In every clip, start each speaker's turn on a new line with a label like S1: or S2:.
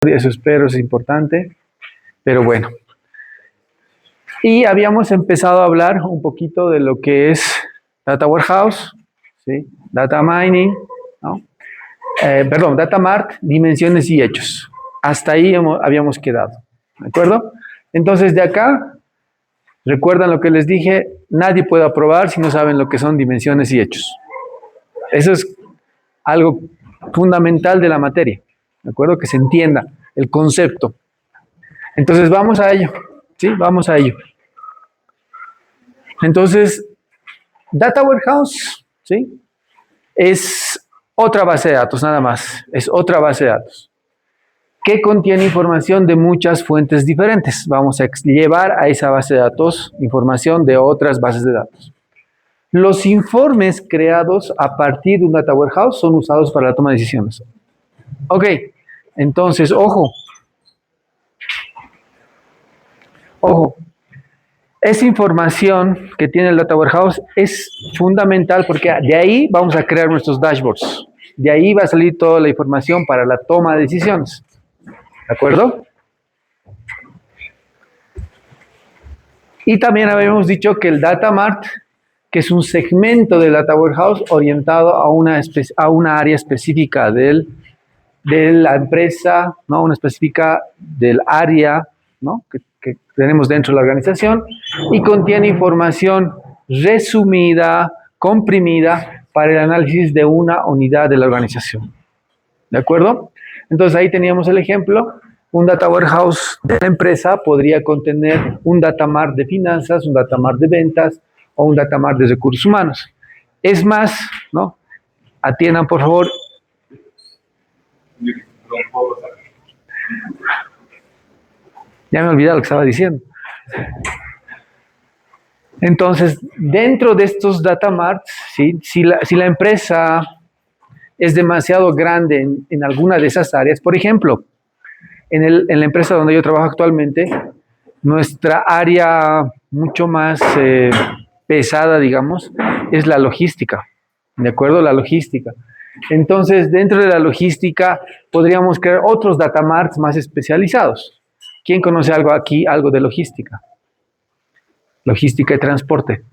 S1: eso espero, es importante, pero bueno. Y habíamos empezado a hablar un poquito de lo que es Data Warehouse, ¿sí? Data Mining, ¿no? Data Mart, dimensiones y hechos. Hasta ahí habíamos quedado, ¿de acuerdo? Entonces, de acá, recuerdan lo que les dije, nadie puede aprobar si no saben lo que son dimensiones y hechos. Eso es algo fundamental de la materia, ¿de acuerdo? Que se entienda el concepto. Entonces, vamos a ello, ¿sí? Vamos a ello. Entonces, Data Warehouse, ¿sí? Es otra base de datos, nada más. Es otra base de datos que contiene información de muchas fuentes diferentes. Vamos a llevar a esa base de datos información de otras bases de datos. Los informes creados a partir de un Data Warehouse son usados para la toma de decisiones. Ok, entonces, ojo. Ojo. Esa información que tiene el Data Warehouse es fundamental porque de ahí vamos a crear nuestros dashboards. De ahí va a salir toda la información para la toma de decisiones. ¿De acuerdo? Y también habíamos dicho que el Data Mart, que es un segmento del Data Warehouse orientado a una área específica de la empresa, ¿no? Una específica del área, ¿no? que tenemos dentro de la organización, y contiene información resumida, comprimida, para el análisis de una unidad de la organización. ¿De acuerdo? Entonces ahí teníamos el ejemplo. Un Data Warehouse de la empresa podría contener un Data Mart de finanzas, un Data Mart de ventas o un Data Mart de recursos humanos. Es más, ¿no? Atiendan, por favor. Ya me olvidé lo que estaba diciendo. Entonces, dentro de estos Data Marts, ¿sí? si la empresa es demasiado grande en alguna de esas áreas, por ejemplo, en la empresa donde yo trabajo actualmente, nuestra área mucho más pesada, digamos, es la logística, ¿de acuerdo? La logística. Entonces, dentro de la logística, podríamos crear otros Data Marts más especializados. ¿Quién conoce algo aquí, algo de logística? Logística y transporte.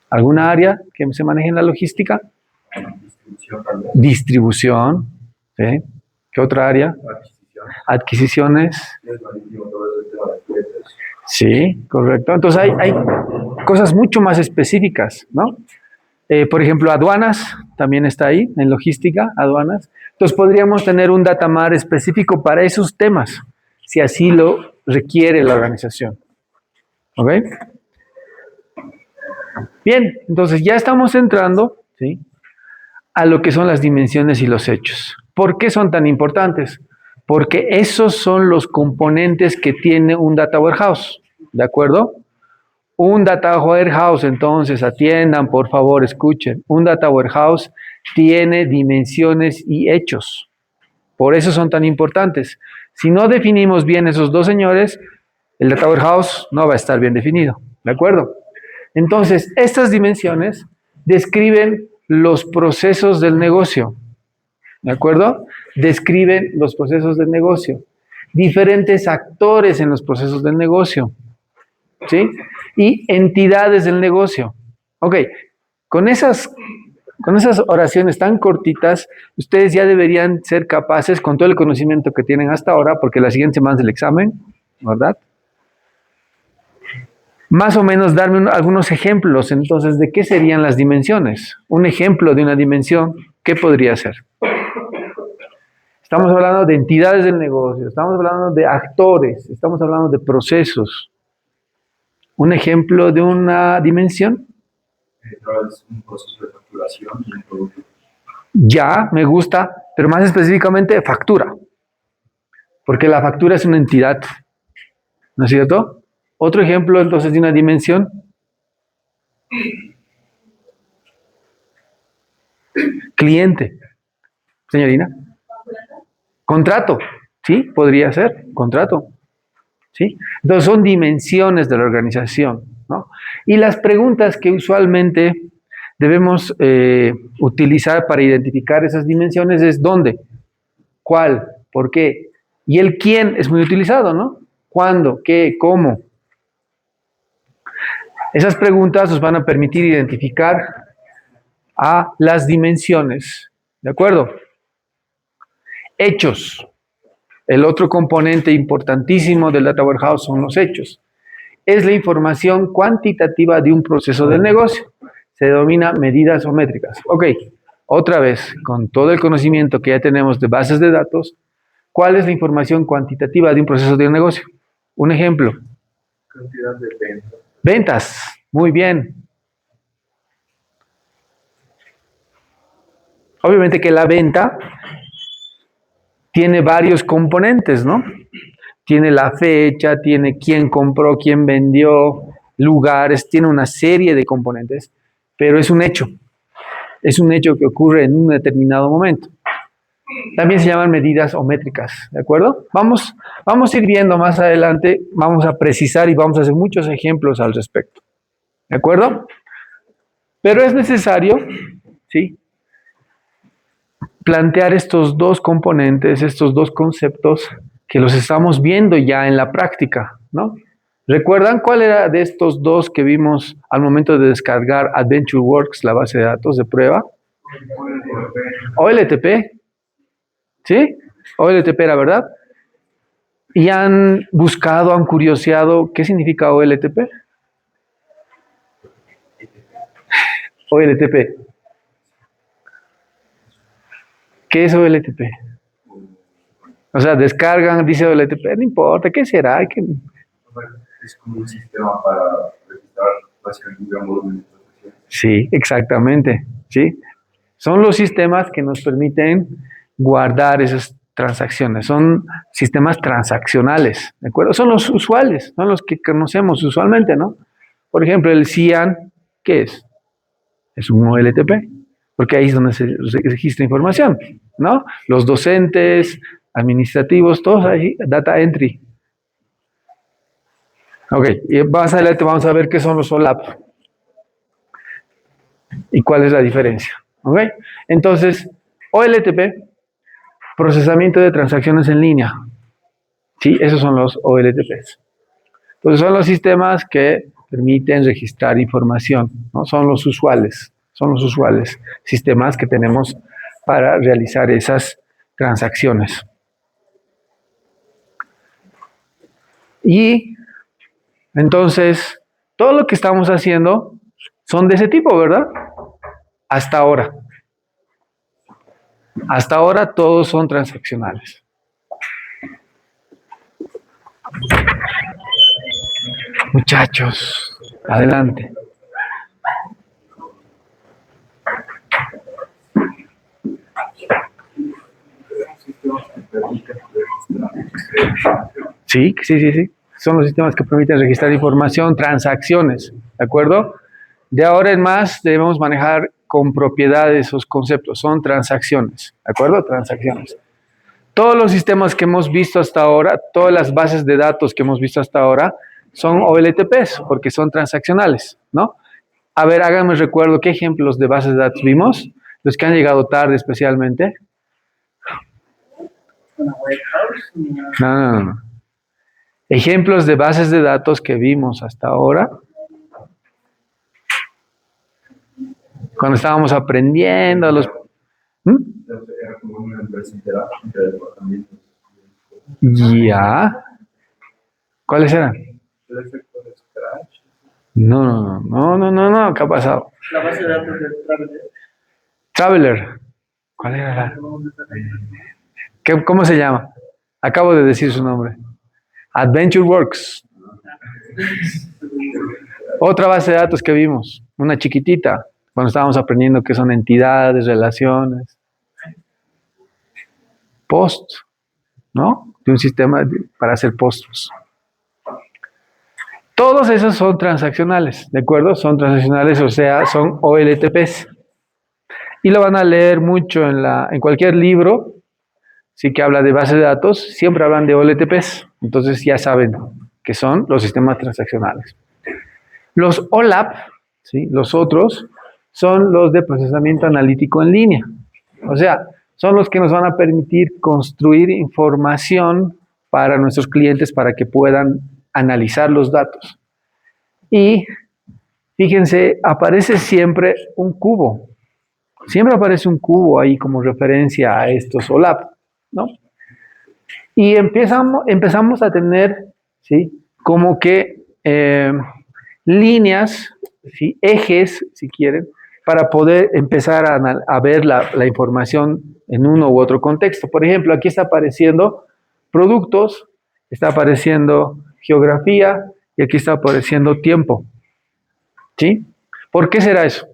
S1: ¿Alguna área que se maneje en la logística? Distribución. ¿Sí? ¿Qué otra área? Adquisiciones. Sí, correcto. Entonces hay cosas mucho más específicas, ¿no? Por ejemplo, aduanas también está ahí, en logística, aduanas. Entonces podríamos tener un Data Mart específico para esos temas, si así lo requiere la organización. ¿Ok? Bien, entonces ya estamos entrando, ¿sí?, a lo que son las dimensiones y los hechos. ¿Por qué son tan importantes? Porque esos son los componentes que tiene un Data Warehouse, ¿de acuerdo? Un Data Warehouse, entonces, atiendan, por favor, escuchen. Un Data Warehouse tiene dimensiones y hechos. Por eso son tan importantes. Si no definimos bien esos dos señores, el Data Warehouse no va a estar bien definido, ¿de acuerdo? Entonces, estas dimensiones describen los procesos del negocio, ¿de acuerdo? Describen los procesos del negocio, diferentes actores en los procesos del negocio, ¿sí? Y entidades del negocio. Ok, con esas oraciones tan cortitas, ustedes ya deberían ser capaces, con todo el conocimiento que tienen hasta ahora, porque la siguiente semana es el examen, ¿verdad? Más o menos darme algunos ejemplos, entonces, de qué serían las dimensiones. Un ejemplo de una dimensión, ¿qué podría ser? Estamos hablando de entidades del negocio, estamos hablando de actores, estamos hablando de procesos. Un ejemplo de una dimensión.
S2: Es un proceso de facturación y un producto.
S1: Ya, me gusta, pero más específicamente factura. Porque la factura es una entidad, ¿no es cierto? Otro ejemplo, entonces, de una dimensión. Cliente. Señorina. Contrato. ¿Sí? Podría ser. Contrato. ¿Sí? Entonces, son dimensiones de la organización, ¿no? Y las preguntas que usualmente debemos utilizar para identificar esas dimensiones es ¿dónde? ¿Cuál? ¿Por qué? Y el quién es muy utilizado, ¿no? ¿Cuándo? ¿Qué? ¿Cómo? Esas preguntas nos van a permitir identificar a las dimensiones, ¿de acuerdo? Hechos. El otro componente importantísimo del Data Warehouse son los hechos. Es la información cuantitativa de un proceso del negocio. Se denomina medidas o métricas. Ok, otra vez, con todo el conocimiento que ya tenemos de bases de datos, ¿cuál es la información cuantitativa de un proceso de un negocio? Un ejemplo.
S2: Cantidad de ventas.
S1: Ventas, muy bien. Obviamente que la venta tiene varios componentes, ¿no? Tiene la fecha, tiene quién compró, quién vendió, lugares, tiene una serie de componentes, pero es un hecho. Es un hecho que ocurre en un determinado momento. También se llaman medidas o métricas, ¿de acuerdo? Vamos a ir viendo más adelante, vamos a precisar y vamos a hacer muchos ejemplos al respecto, ¿de acuerdo? Pero es necesario, ¿sí?, plantear estos dos componentes, estos dos conceptos que los estamos viendo ya en la práctica, ¿no? ¿Recuerdan cuál era de estos dos que vimos al momento de descargar AdventureWorks, la base de datos de prueba? OLTP. ¿Sí? OLTP era, ¿verdad? ¿Y han buscado, han curioseado qué significa OLTP? OLTP. ¿Qué es OLTP? O sea, descargan, dice OLTP, no importa, ¿qué será?
S2: Es como un sistema para registrar básicamente un gran volumen de transacciones.
S1: Sí, exactamente, ¿sí? Son los sistemas que nos permiten guardar esas transacciones, son sistemas transaccionales, ¿de acuerdo? Son los usuales, son los que conocemos usualmente, ¿no? Por ejemplo, el CIAN, ¿qué es? Es un OLTP, porque ahí es donde se registra información, ¿no? Los docentes, administrativos, todos ahí, data entry. Ok, y más adelante vamos a ver qué son los OLAP y cuál es la diferencia. ¿Ok? Entonces, OLTP, procesamiento de transacciones en línea. Sí, esos son los OLTPs. Entonces, son los sistemas que permiten registrar información, ¿no? Son los usuales sistemas que tenemos para realizar esas transacciones. Y entonces, todo lo que estamos haciendo son de ese tipo, ¿verdad? Hasta ahora. Hasta ahora todos son transaccionales. Muchachos, adelante. Sí. Son los sistemas que permiten registrar información, transacciones, ¿de acuerdo? De ahora en más debemos manejar con propiedad esos conceptos, son transacciones, ¿de acuerdo? Transacciones. Todos los sistemas que hemos visto hasta ahora, todas las bases de datos que hemos visto hasta ahora, son OLTPs, porque son transaccionales, ¿no? A ver, háganme recuerdo, ¿qué ejemplos de bases de datos vimos? Los que han llegado tarde especialmente. No. Ejemplos de bases de datos que vimos hasta ahora. Cuando estábamos aprendiendo los...
S2: Era como una empresa entera entre departamentos.
S1: Ya. ¿Cuáles eran?
S2: El efecto de Scratch.
S1: No, ¿qué ha pasado?
S3: La base de datos de
S1: Traveler. ¿Cuál era la? ¿Cómo se llama? Acabo de decir su nombre. AdventureWorks. Otra base de datos que vimos, una chiquitita, cuando estábamos aprendiendo qué son entidades, relaciones. Post, ¿no? De un sistema para hacer postos. Todos esos son transaccionales, ¿de acuerdo? Son transaccionales, o sea, son OLTPs. Y lo van a leer mucho en cualquier libro, sí que habla de base de datos, siempre hablan de OLTPs. Entonces ya saben que son los sistemas transaccionales. Los OLAP, ¿sí? Los otros, son los de procesamiento analítico en línea. O sea, son los que nos van a permitir construir información para nuestros clientes para que puedan analizar los datos. Y fíjense, aparece siempre un cubo. Siempre aparece un cubo ahí como referencia a estos OLAP, ¿no? Y empezamos a tener, ¿sí? Como que líneas, ¿sí? Ejes, si quieren, para poder empezar a ver la información en uno u otro contexto. Por ejemplo, aquí está apareciendo productos, está apareciendo geografía y aquí está apareciendo tiempo. ¿Sí? ¿Por qué será eso?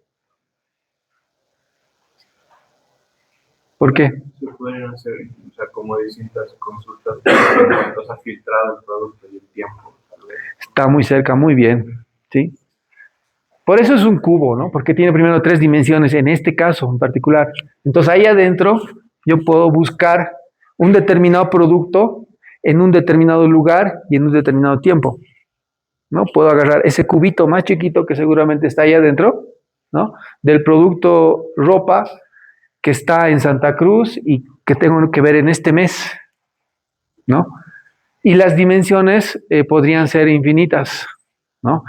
S1: ¿Por qué?
S2: Se pueden hacer, o sea, como distintas consultas en cuanto a filtrar el producto y el tiempo.
S1: Está muy cerca, muy bien. ¿Sí? Por eso es un cubo, ¿no? Porque tiene primero 3 dimensiones, en este caso en particular. Entonces ahí adentro yo puedo buscar un determinado producto en un determinado lugar y en un determinado tiempo, ¿no? Puedo agarrar ese cubito más chiquito que seguramente está ahí adentro, ¿no? Del producto ropa que está en Santa Cruz y que tengo que ver en este mes, ¿no? Y las dimensiones podrían ser infinitas, ¿no?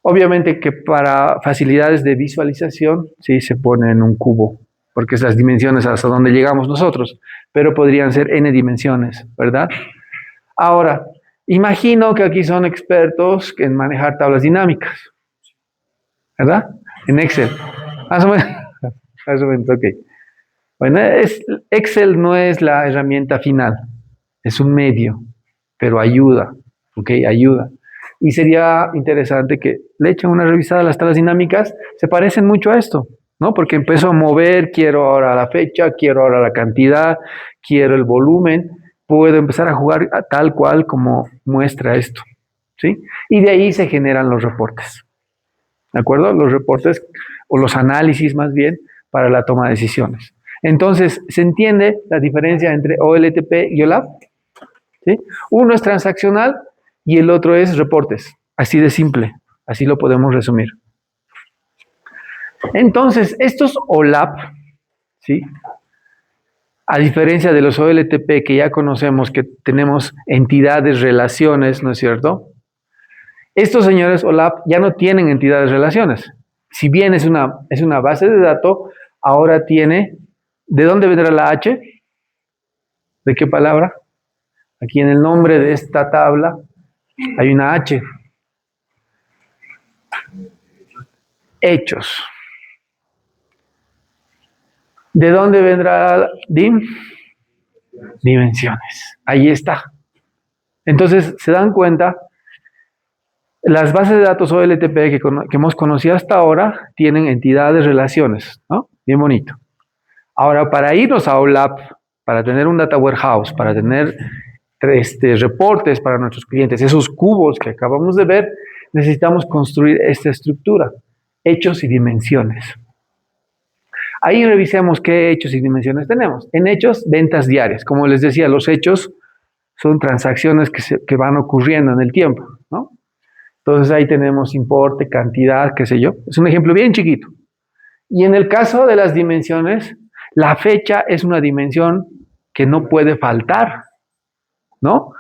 S1: Obviamente que para facilidades de visualización, sí, se pone en un cubo, porque esas dimensiones hasta donde llegamos nosotros, pero podrían ser n dimensiones, ¿verdad? Ahora, imagino que aquí son expertos en manejar tablas dinámicas, ¿verdad? En Excel. Más o menos, más o menos, ok. Bueno, Excel no es la herramienta final, es un medio, pero ayuda, ¿ok? Ayuda. Y sería interesante que le echen una revisada a las tablas dinámicas, se parecen mucho a esto, ¿no? Porque empiezo a mover, quiero ahora la fecha, quiero ahora la cantidad, quiero el volumen, puedo empezar a jugar tal cual como muestra esto, ¿sí? Y de ahí se generan los reportes, ¿de acuerdo? Los reportes o los análisis más bien para la toma de decisiones. Entonces, ¿se entiende la diferencia entre OLTP y OLAP? ¿Sí? Uno es transaccional y el otro es reportes. Así de simple, así lo podemos resumir. Entonces, estos OLAP, ¿sí? A diferencia de los OLTP que ya conocemos, que tenemos entidades, relaciones, ¿no es cierto? Estos señores OLAP ya no tienen entidades, relaciones. Si bien es una base de datos, ahora tiene, ¿de dónde vendrá la H? ¿De qué palabra? Aquí en el nombre de esta tabla hay una H. Hechos. ¿De dónde vendrá DIM? Dimensiones. Ahí está. Entonces, se dan cuenta, las bases de datos OLTP que hemos conocido hasta ahora tienen entidades, relaciones, ¿no? Bien bonito. Ahora, para irnos a OLAP, para tener un data warehouse, para tener reportes para nuestros clientes, esos cubos que acabamos de ver, necesitamos construir esta estructura, hechos y dimensiones. Ahí revisemos qué hechos y dimensiones tenemos. En hechos, ventas diarias. Como les decía, los hechos son transacciones que van ocurriendo en el tiempo, ¿no? Entonces ahí tenemos importe, cantidad, qué sé yo. Es un ejemplo bien chiquito. Y en el caso de las dimensiones, la fecha es una dimensión que no puede faltar, ¿no?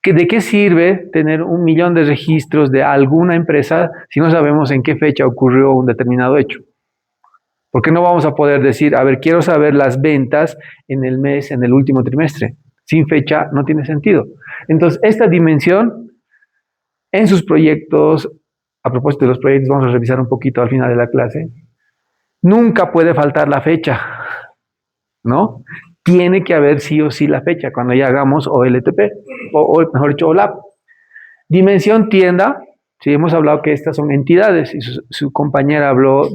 S1: ¿De qué sirve tener 1.000.000 de registros de alguna empresa si no sabemos en qué fecha ocurrió un determinado hecho? Porque no vamos a poder decir, a ver, quiero saber las ventas en el mes, en el último trimestre. Sin fecha no tiene sentido. Entonces, esta dimensión en sus proyectos, a propósito de los proyectos, vamos a revisar un poquito al final de la clase, nunca puede faltar la fecha, ¿no? Tiene que haber sí o sí la fecha cuando ya hagamos OLTP, o mejor dicho, OLAP. Dimensión tienda, sí, hemos hablado que estas son entidades, y su compañera habló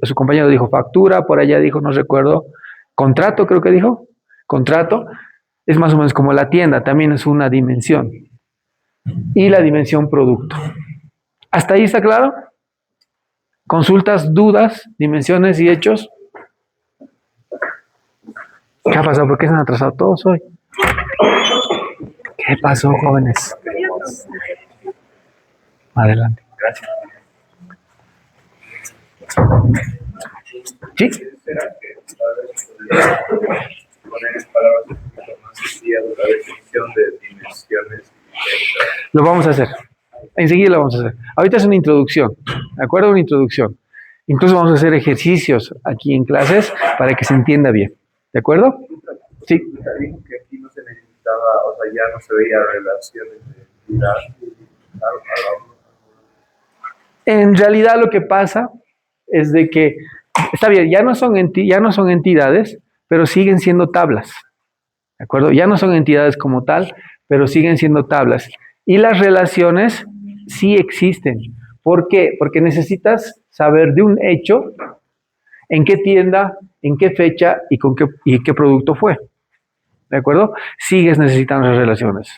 S1: su compañero dijo factura, por allá dijo, no recuerdo, contrato creo que dijo, contrato, es más o menos como la tienda, también es una dimensión. Y la dimensión producto. ¿Hasta ahí está claro? Consultas, dudas, dimensiones y hechos. ¿Qué ha pasado? ¿Por qué se han atrasado todos hoy? ¿Qué pasó, jóvenes? Adelante.
S2: Gracias.
S1: ¿Sí?
S2: poner en palabras un poquito más sencillas la definición de dimensiones.
S1: Lo vamos a hacer. Enseguida lo vamos a hacer. Ahorita es una introducción, ¿de acuerdo? Una introducción. Incluso vamos a hacer ejercicios aquí en clases para que se entienda bien, ¿de acuerdo? Sí.
S2: Dijo que aquí no se necesitaba, o sea, ya no se veía relaciones de entidad.
S1: En realidad lo que pasa es de que, está bien, ya no son entidades, pero siguen siendo tablas, ¿de acuerdo? Ya no son entidades como tal, pero siguen siendo tablas. Y las relaciones sí existen. ¿Por qué? Porque necesitas saber de un hecho, en qué tienda, en qué fecha y qué producto fue. ¿De acuerdo? Sigues necesitando esas relaciones.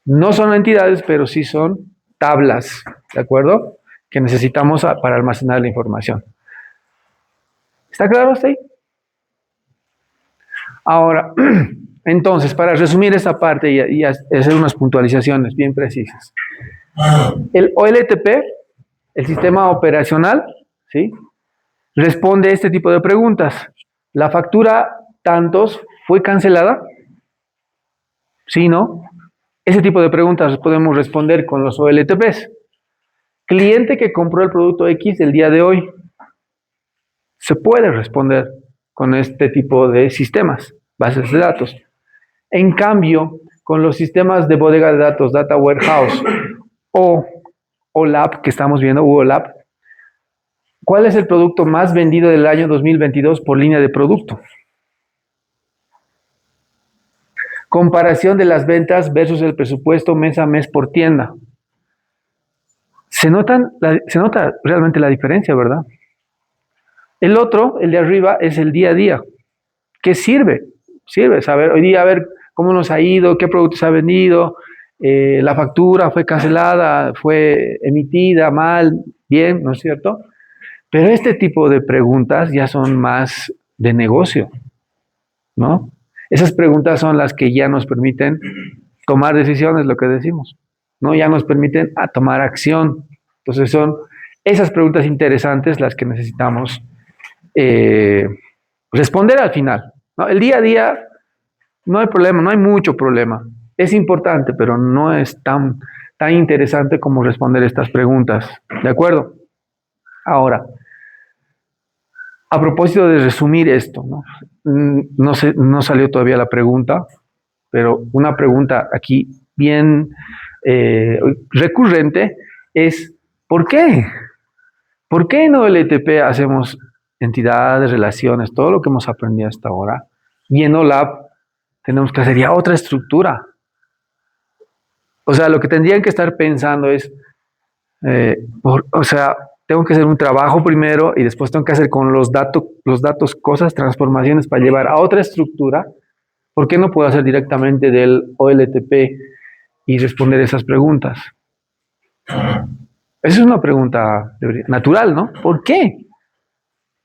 S1: No son entidades, pero sí son tablas, ¿de acuerdo? Que necesitamos para almacenar la información. ¿Está claro hasta ahí? Ahora, entonces, para resumir esta parte y hacer unas puntualizaciones bien precisas. El OLTP, el sistema operacional, ¿sí? Responde a este tipo de preguntas. ¿La factura tantos fue cancelada? ¿Sí, no? Ese tipo de preguntas podemos responder con los OLTPs. Cliente que compró el producto X el día de hoy. Se puede responder con este tipo de sistemas, bases de datos. En cambio, con los sistemas de bodega de datos, Data Warehouse o OLAP que estamos viendo, OLAP, ¿cuál es el producto más vendido del año 2022 por línea de producto? Comparación de las ventas versus el presupuesto mes a mes por tienda. Se nota realmente la diferencia, ¿verdad? El otro, el de arriba, es el día a día. ¿Qué sirve? Sirve saber hoy día, a ver cómo nos ha ido, qué productos ha vendido, la factura fue cancelada, fue emitida mal, bien, ¿no es cierto? Pero este tipo de preguntas ya son más de negocio, ¿no? Esas preguntas son las que ya nos permiten tomar decisiones, lo que decimos, ¿no? Ya nos permiten tomar acción. Entonces son esas preguntas interesantes las que necesitamos responder al final, ¿no? El día a día no hay problema, no hay mucho problema. Es importante, pero no es tan interesante como responder estas preguntas, ¿de acuerdo? Ahora, a propósito de resumir esto, ¿no? No salió todavía la pregunta, pero una pregunta aquí bien recurrente es, ¿por qué? ¿Por qué en OLTP hacemos entidades, relaciones, todo lo que hemos aprendido hasta ahora? Y en OLAP tenemos que hacer ya otra estructura. O sea, lo que tendrían que estar pensando es, tengo que hacer un trabajo primero y después tengo que hacer con los datos cosas, transformaciones para llevar a otra estructura. ¿Por qué no puedo hacer directamente del OLTP y responder esas preguntas? Esa es una pregunta natural, ¿no? ¿Por qué?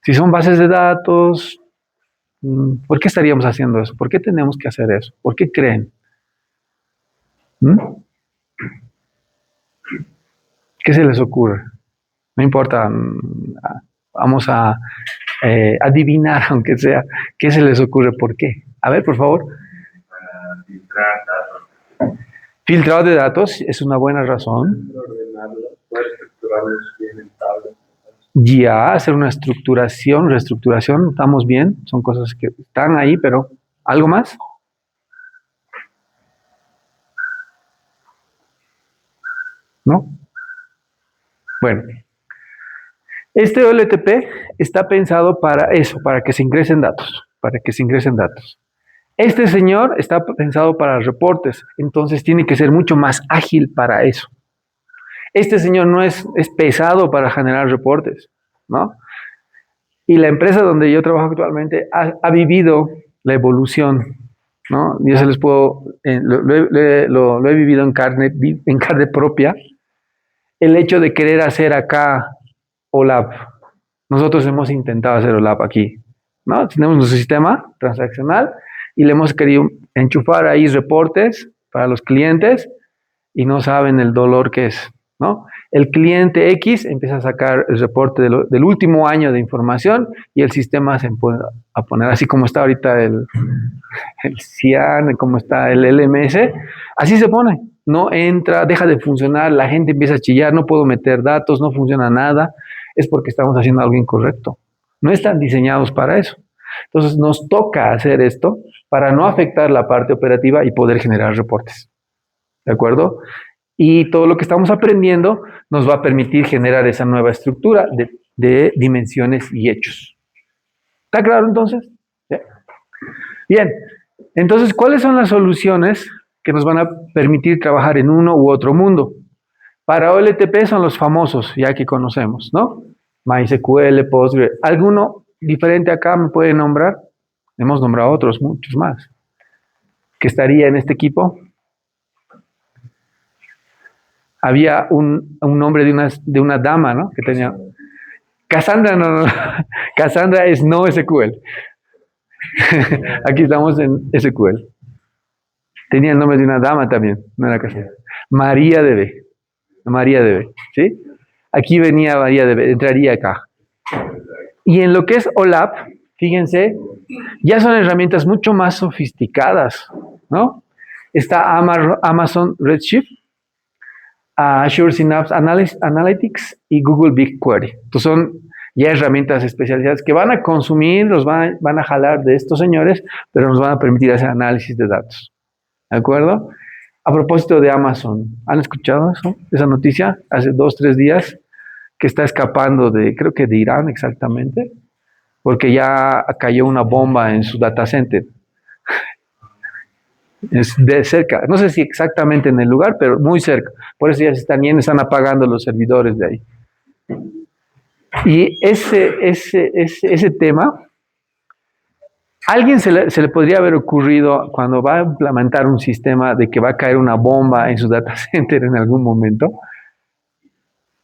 S1: Si son bases de datos, ¿por qué estaríamos haciendo eso? ¿Por qué tenemos que hacer eso? ¿Por qué creen? ¿Qué se les ocurre? No importa, vamos a adivinar, aunque sea, ¿qué se les ocurre? ¿Por qué? A ver, por favor.
S2: Para filtrar datos.
S1: Filtrado de datos es una buena razón.
S2: Ordenarlos, poder estructurarlos bien en tablas.
S1: Ya, hacer una reestructuración, estamos bien, son cosas que están ahí, pero ¿algo más? ¿No? Bueno, este OLTP está pensado para eso, para que se ingresen datos, Este señor está pensado para reportes, entonces tiene que ser mucho más ágil para eso. Este señor no es pesado para generar reportes, ¿no? Y la empresa donde yo trabajo actualmente ha vivido la evolución, ¿no? Yo se les puedo, lo he vivido en carne propia, el hecho de querer hacer acá OLAP. Nosotros hemos intentado hacer OLAP aquí, ¿no? Tenemos nuestro sistema transaccional y le hemos querido enchufar ahí reportes para los clientes y no saben el dolor que es, ¿no? El cliente X empieza a sacar el reporte del último año de información y el sistema se empieza a poner así como está ahorita el CIAN, como está el LMS, así se pone. No entra, deja de funcionar, la gente empieza a chillar, no puedo meter datos, no funciona nada, es porque estamos haciendo algo incorrecto. No están diseñados para eso. Entonces nos toca hacer esto para no afectar la parte operativa y poder generar reportes. ¿De acuerdo? Y todo lo que estamos aprendiendo nos va a permitir generar esa nueva estructura de dimensiones y hechos. ¿Está claro entonces? ¿Sí? Bien, entonces, ¿cuáles son las soluciones que nos van a permitir trabajar en uno u otro mundo? Para OLTP son los famosos, ya que conocemos, ¿no? MySQL, Postgre. ¿Alguno diferente acá me puede nombrar? Hemos nombrado otros, muchos más. ¿Que estaría en este equipo? Había un nombre de una dama, ¿no? Que tenía... Cassandra, no. Cassandra es no SQL. Aquí estamos en SQL. Tenía el nombre de una dama también, no era Cassandra. MariaDB. MariaDB, ¿sí? Aquí venía MariaDB, entraría acá. Y en lo que es OLAP, fíjense, ya son herramientas mucho más sofisticadas, ¿no? Está Amazon Redshift, Azure Synapse Analytics y Google BigQuery. Entonces son ya herramientas especializadas que van a consumir, van a jalar de estos señores, pero nos van a permitir hacer análisis de datos. ¿De acuerdo? A propósito de Amazon, ¿han escuchado eso? Esa noticia hace 2, 3 días que está escapando creo que de Irán exactamente, porque ya cayó una bomba en su data center. Es de cerca, no sé si exactamente en el lugar, pero muy cerca. Por eso ya están apagando los servidores de ahí. Y ese tema, ¿a alguien se le podría haber ocurrido cuando va a implementar un sistema de que va a caer una bomba en su data center en algún momento?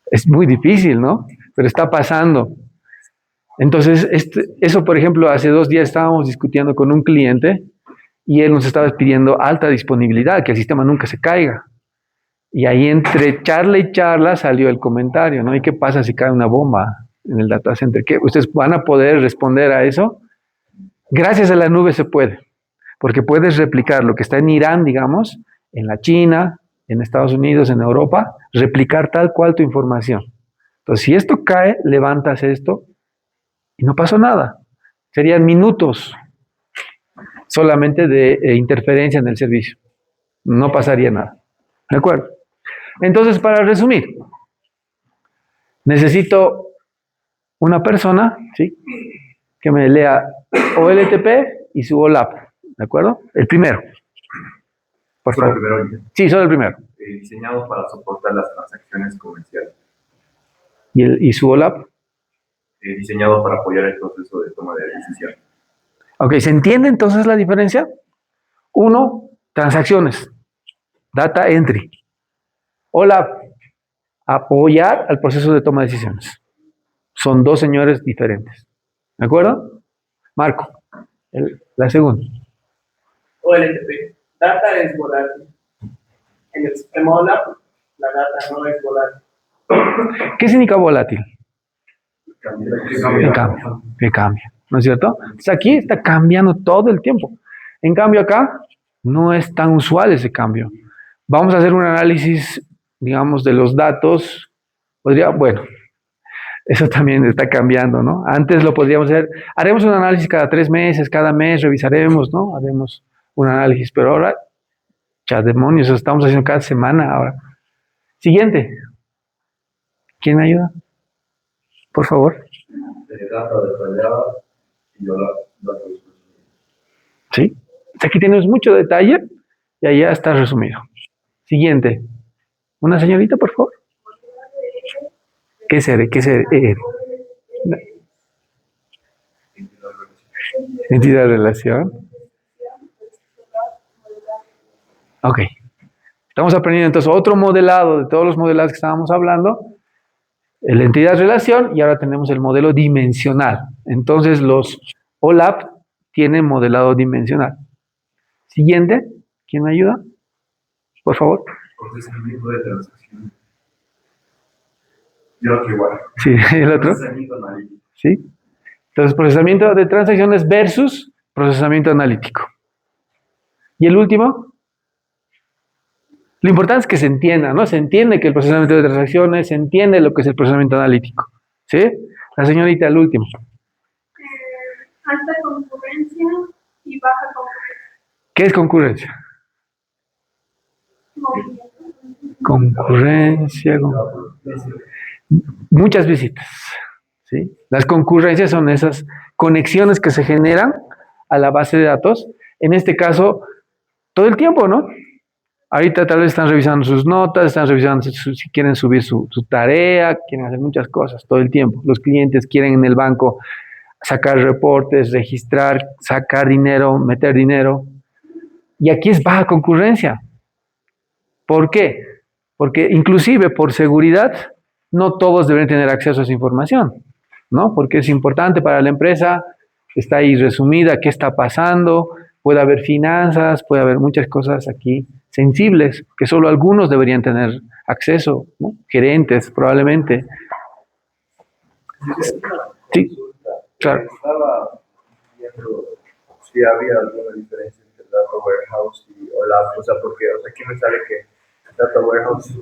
S1: Es muy difícil, ¿no? Pero está pasando. Entonces, eso, por ejemplo, hace 2 días estábamos discutiendo con un cliente y él nos estaba pidiendo alta disponibilidad, que el sistema nunca se caiga. Y ahí entre charla y charla salió el comentario, ¿no? ¿Y qué pasa si cae una bomba en el data center? ¿Qué? ¿Ustedes van a poder responder a eso? Gracias a la nube se puede, porque puedes replicar lo que está en Irán, digamos, en la China, en Estados Unidos, en Europa, replicar tal cual tu información. Entonces, si esto cae, levantas esto y no pasó nada. Serían minutos solamente de interferencia en el servicio. No pasaría nada. ¿De acuerdo? Entonces, para resumir, necesito una persona, ¿sí?, que me lea OLTP y su OLAP. ¿De acuerdo? El primero. Por
S2: Solo el
S1: favor.
S2: primero.
S1: Sí, solo el primero.
S2: Diseñado para soportar las transacciones comerciales.
S1: ¿Y su OLAP?
S2: Diseñado para apoyar el proceso de toma de decisión.
S1: Ok, ¿se entiende entonces la diferencia? Uno, transacciones. Data entry. OLAP, apoyar al proceso de toma de decisiones. Son 2 señores diferentes. ¿De acuerdo? Marco, la segunda.
S3: OLTP. Data es volátil. En el sistema OLAP, la data no es volátil.
S1: ¿Qué significa volátil?
S2: Que
S1: Que cambia, ¿no es cierto? Entonces aquí está cambiando todo el tiempo. En cambio acá no es tan usual ese cambio. Vamos a hacer un análisis, digamos, de los datos. Bueno, eso también está cambiando, ¿no? Antes lo podríamos hacer, haremos un análisis cada 3 meses, cada mes revisaremos, ¿no? Haremos un análisis, pero ahora, ya demonios, eso estamos haciendo cada semana ahora. Siguiente. ¿Quién me ayuda? Por favor.
S2: data detallada y yo datos.
S1: ¿Sí? Aquí tenemos mucho detalle y allá está resumido. Siguiente. Una señorita, por favor. ¿Qué seré? Entidad de relación. Ok. Estamos aprendiendo entonces otro modelado de todos los modelados que estábamos hablando. La entidad relación y ahora tenemos el modelo dimensional. Entonces los OLAP tienen modelado dimensional. Siguiente. ¿Quién me ayuda? Por favor.
S2: Procesamiento de transacciones. Y el otro igual.
S1: Sí, el otro.
S2: Procesamiento analítico.
S1: ¿Sí? Entonces, procesamiento de transacciones versus procesamiento analítico. ¿Y el último? Lo importante es que se entienda, ¿no? Se entiende que el procesamiento de transacciones, se entiende lo que es el procesamiento analítico. ¿Sí? La señorita, el último.
S4: Alta concurrencia y baja concurrencia.
S1: ¿Qué es concurrencia?
S4: Movimiento.
S1: Concurrencia. Muchas visitas. ¿Sí? Las concurrencias son esas conexiones que se generan a la base de datos. En este caso, todo el tiempo, ¿no? Ahorita tal vez están revisando sus notas, están revisando si quieren subir su tarea, quieren hacer muchas cosas todo el tiempo. Los clientes quieren en el banco sacar reportes, registrar, sacar dinero, meter dinero. Y aquí es baja concurrencia. ¿Por qué? Porque inclusive por seguridad no todos deben tener acceso a esa información, ¿no? Porque es importante para la empresa, está ahí resumida, qué está pasando, puede haber finanzas, puede haber muchas cosas aquí sensibles que solo algunos deberían tener acceso, ¿no? Gerentes probablemente. Sí, claro.
S2: Estaba viendo si había alguna diferencia entre Data Warehouse y OLAP, o sea, porque aquí me sale que Data Warehouse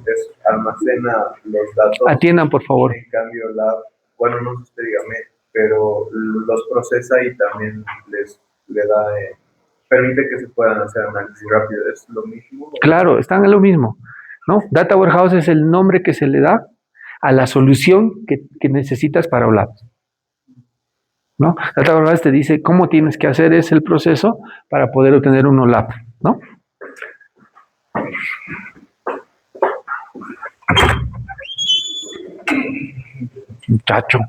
S2: almacena los datos.
S1: Atiendan, por favor.
S2: En cambio, OLAP, bueno, no sé usted dígame, pero los procesa y también le da, permite que se puedan hacer análisis rápido. ¿Es lo mismo?
S1: Claro, están en lo mismo, ¿no? Data Warehouse es el nombre que se le da a la solución que necesitas para OLAP, ¿no? Data Warehouse te dice cómo tienes que hacer ese el proceso para poder obtener un OLAP, ¿no? Muchacho.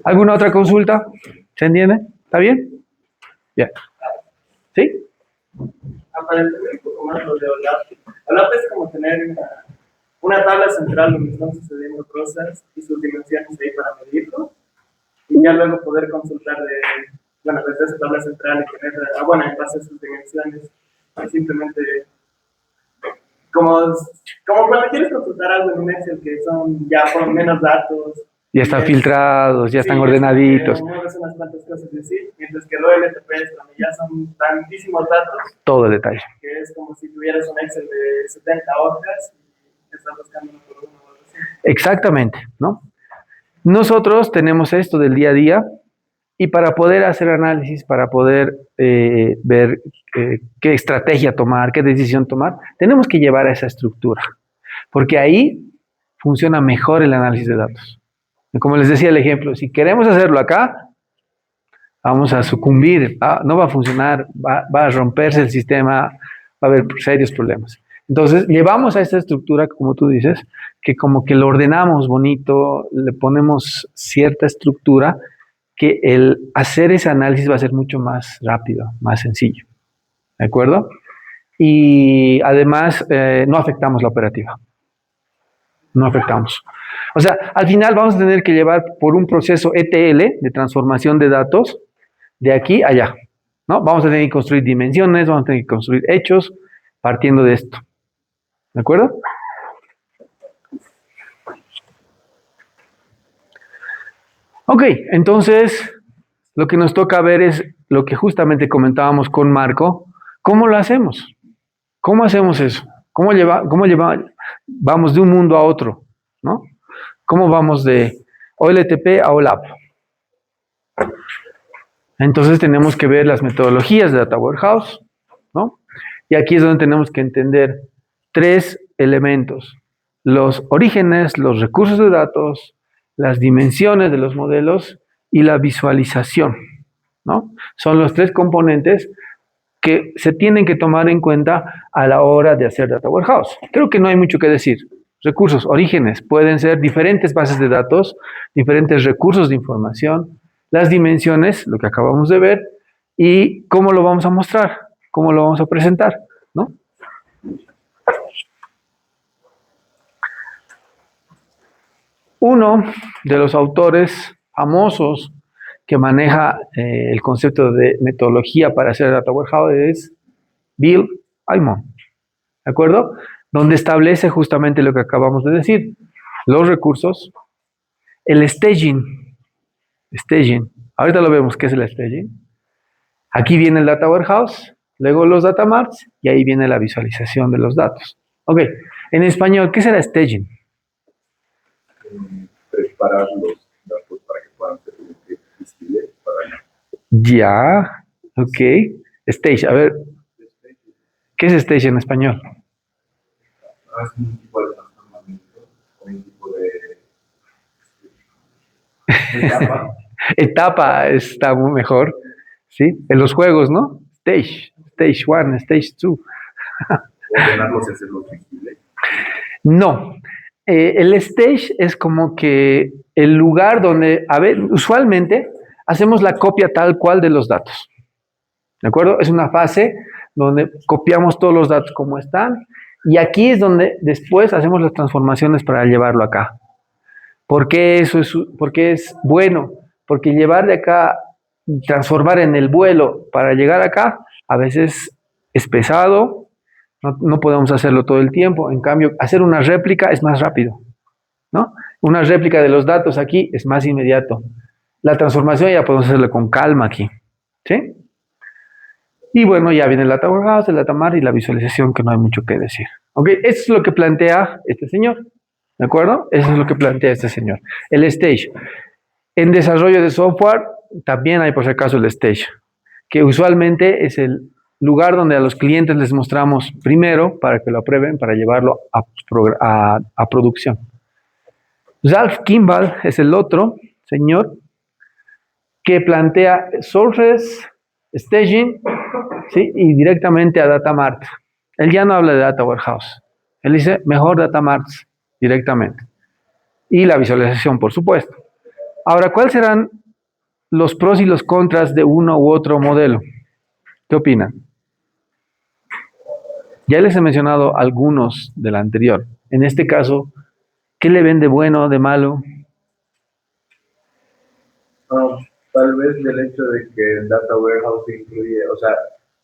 S1: ¿Alguna otra consulta? ¿Se entiende? ¿Está bien? Bien. ¿Sí?
S3: Para entender un poco más lo de OLAP. OLAP es como tener una tabla central donde están sucediendo cosas y sus dimensiones ahí para medirlo. Y ya luego poder consultar desde esa tabla central y tener, en base a sus dimensiones, y simplemente como cuando quieres consultar algo en un Excel que son ya con menos datos.
S1: Ya están filtrados, ya están ordenaditos.
S3: Mueves unas cuantas cosas así, mientras que luego el LTP es donde ya son tantísimos datos.
S1: Todo el detalle.
S3: Que es como si tuvieras un Excel de 70 hojas y estás buscando uno por uno.
S1: Exactamente, ¿no? Nosotros tenemos esto del día a día y para poder hacer análisis, para poder ver qué estrategia tomar, qué decisión tomar, tenemos que llevar a esa estructura, porque ahí funciona mejor el análisis de datos. Y como les decía el ejemplo, si queremos hacerlo acá, vamos a sucumbir, no va a funcionar, va a romperse el sistema, va a haber serios problemas. Entonces, llevamos a esta estructura, como tú dices, que como que lo ordenamos bonito, le ponemos cierta estructura, que el hacer ese análisis va a ser mucho más rápido, más sencillo. ¿De acuerdo? Y además, no afectamos la operativa. No afectamos. O sea, al final vamos a tener que llevar por un proceso ETL de transformación de datos de aquí a allá, ¿no? Vamos a tener que construir dimensiones, vamos a tener que construir hechos partiendo de esto. ¿De acuerdo? Ok, entonces lo que nos toca ver es lo que justamente comentábamos con Marco. ¿Cómo lo hacemos? ¿Cómo hacemos eso? ¿Cómo vamos de un mundo a otro? ¿No? ¿Cómo vamos de OLTP a OLAP? Entonces tenemos que ver las metodologías de Data Warehouse, ¿no? Y aquí es donde tenemos que entender tres elementos: los orígenes, los recursos de datos, las dimensiones de los modelos y la visualización, ¿no? Son los tres componentes que se tienen que tomar en cuenta a la hora de hacer Data Warehouse. Creo que no hay mucho que decir. Recursos, orígenes, pueden ser diferentes bases de datos, diferentes recursos de información, las dimensiones, lo que acabamos de ver, y cómo lo vamos a mostrar, cómo lo vamos a presentar, ¿no? Uno de los autores famosos que maneja el concepto de metodología para hacer Data Warehouse es Bill Aymon, ¿de acuerdo? donde establece justamente lo que acabamos de decir, los recursos, el staging, ahorita lo vemos, ¿qué es el staging? Aquí viene el Data Warehouse, luego los Data Marts, y ahí viene la visualización de los datos. Ok, en español, ¿qué será staging?
S2: Preparar los datos para que puedan ser visibles para
S1: Ya, ok. Stage, a ver, ¿qué es stage en español?
S2: es un tipo de transformamiento o un tipo de etapa.
S1: Etapa está muy mejor, ¿sí? En los juegos, ¿no? Stage 1, Stage 2.
S2: Ordenarlos y hacerlos visibles.
S1: No, el stage es como que el lugar donde, a ver, usualmente hacemos la copia tal cual de los datos, ¿de acuerdo? Es una fase donde copiamos todos los datos como están y aquí es donde después hacemos las transformaciones para llevarlo acá. ¿Por qué eso es, porque es bueno? Porque llevar de acá y transformar en el vuelo para llegar acá a veces es pesado, no podemos hacerlo todo el tiempo. En cambio, hacer una réplica es más rápido, ¿no? Una réplica de los datos aquí es más inmediato. La transformación ya podemos hacerla con calma aquí, ¿sí? Y bueno, ya viene el Data Warehouse, el Data Mart y la visualización, que no hay mucho que decir. ¿Ok? Eso es lo que plantea este señor, ¿de acuerdo? Eso es lo que plantea este señor. El stage. En desarrollo de software también hay por si acaso el stage, que usualmente es el lugar donde a los clientes les mostramos primero para que lo aprueben, para llevarlo a producción. Ralph Kimball es el otro señor que plantea sources, staging, ¿sí? Y directamente a Data Mart. Él ya no habla de Data Warehouse. Él dice mejor Data Marts directamente. Y la visualización, por supuesto. Ahora, ¿cuáles serán los pros y los contras de uno u otro modelo? ¿Qué opinan? Ya les he mencionado algunos del anterior. En este caso, ¿qué le ven de bueno, de malo?
S2: Tal vez del hecho de que el Data Warehouse incluye, o sea,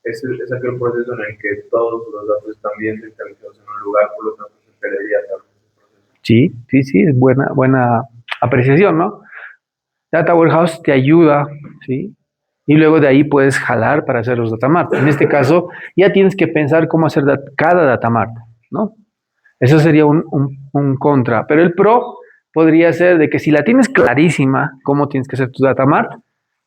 S2: es aquel proceso en el que todos los datos están bien centralizados en un lugar, por lo tanto se perdería tal vez el proceso.
S1: Sí, es buena apreciación, ¿no? Data Warehouse te ayuda, ¿sí? Y luego de ahí puedes jalar para hacer los Data Mart. En este caso, ya tienes que pensar cómo hacer cada Data Mart, ¿no? Eso sería un contra. Pero el pro podría ser de que si la tienes clarísima cómo tienes que hacer tu Data Mart,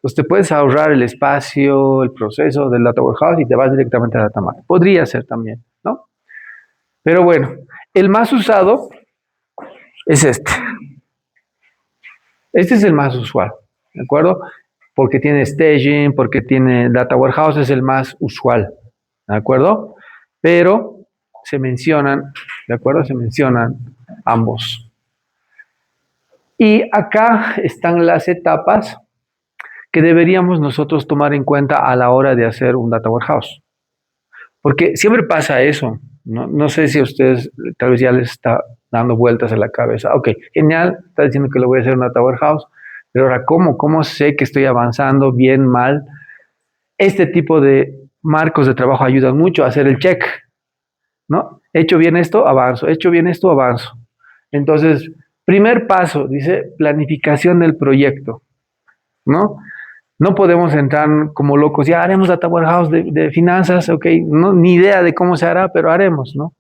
S1: pues te puedes ahorrar el espacio, el proceso del Data Warehouse y te vas directamente a Data Mart. Podría ser también, ¿no? Pero bueno, el más usado es este. Este es el más usual, ¿de acuerdo? Porque tiene staging, porque tiene Data Warehouse, es el más usual, ¿de acuerdo? Pero se mencionan, ¿de acuerdo? Se mencionan ambos. Y acá están las etapas que deberíamos nosotros tomar en cuenta a la hora de hacer un Data Warehouse. Porque siempre pasa eso, ¿no? No sé si a ustedes tal vez ya les está dando vueltas en la cabeza. Ok, genial, está diciendo que lo voy a hacer un Data Warehouse, pero ahora, ¿cómo sé que estoy avanzando bien, mal? Este tipo de marcos de trabajo ayudan mucho a hacer el check, ¿no? He hecho bien esto, avanzo. He hecho bien esto, avanzo. Entonces, primer paso, dice planificación del proyecto, ¿no? No podemos entrar como locos, ya haremos Data Warehouse de finanzas, ok, no, ni idea de cómo se hará, pero haremos, ¿no?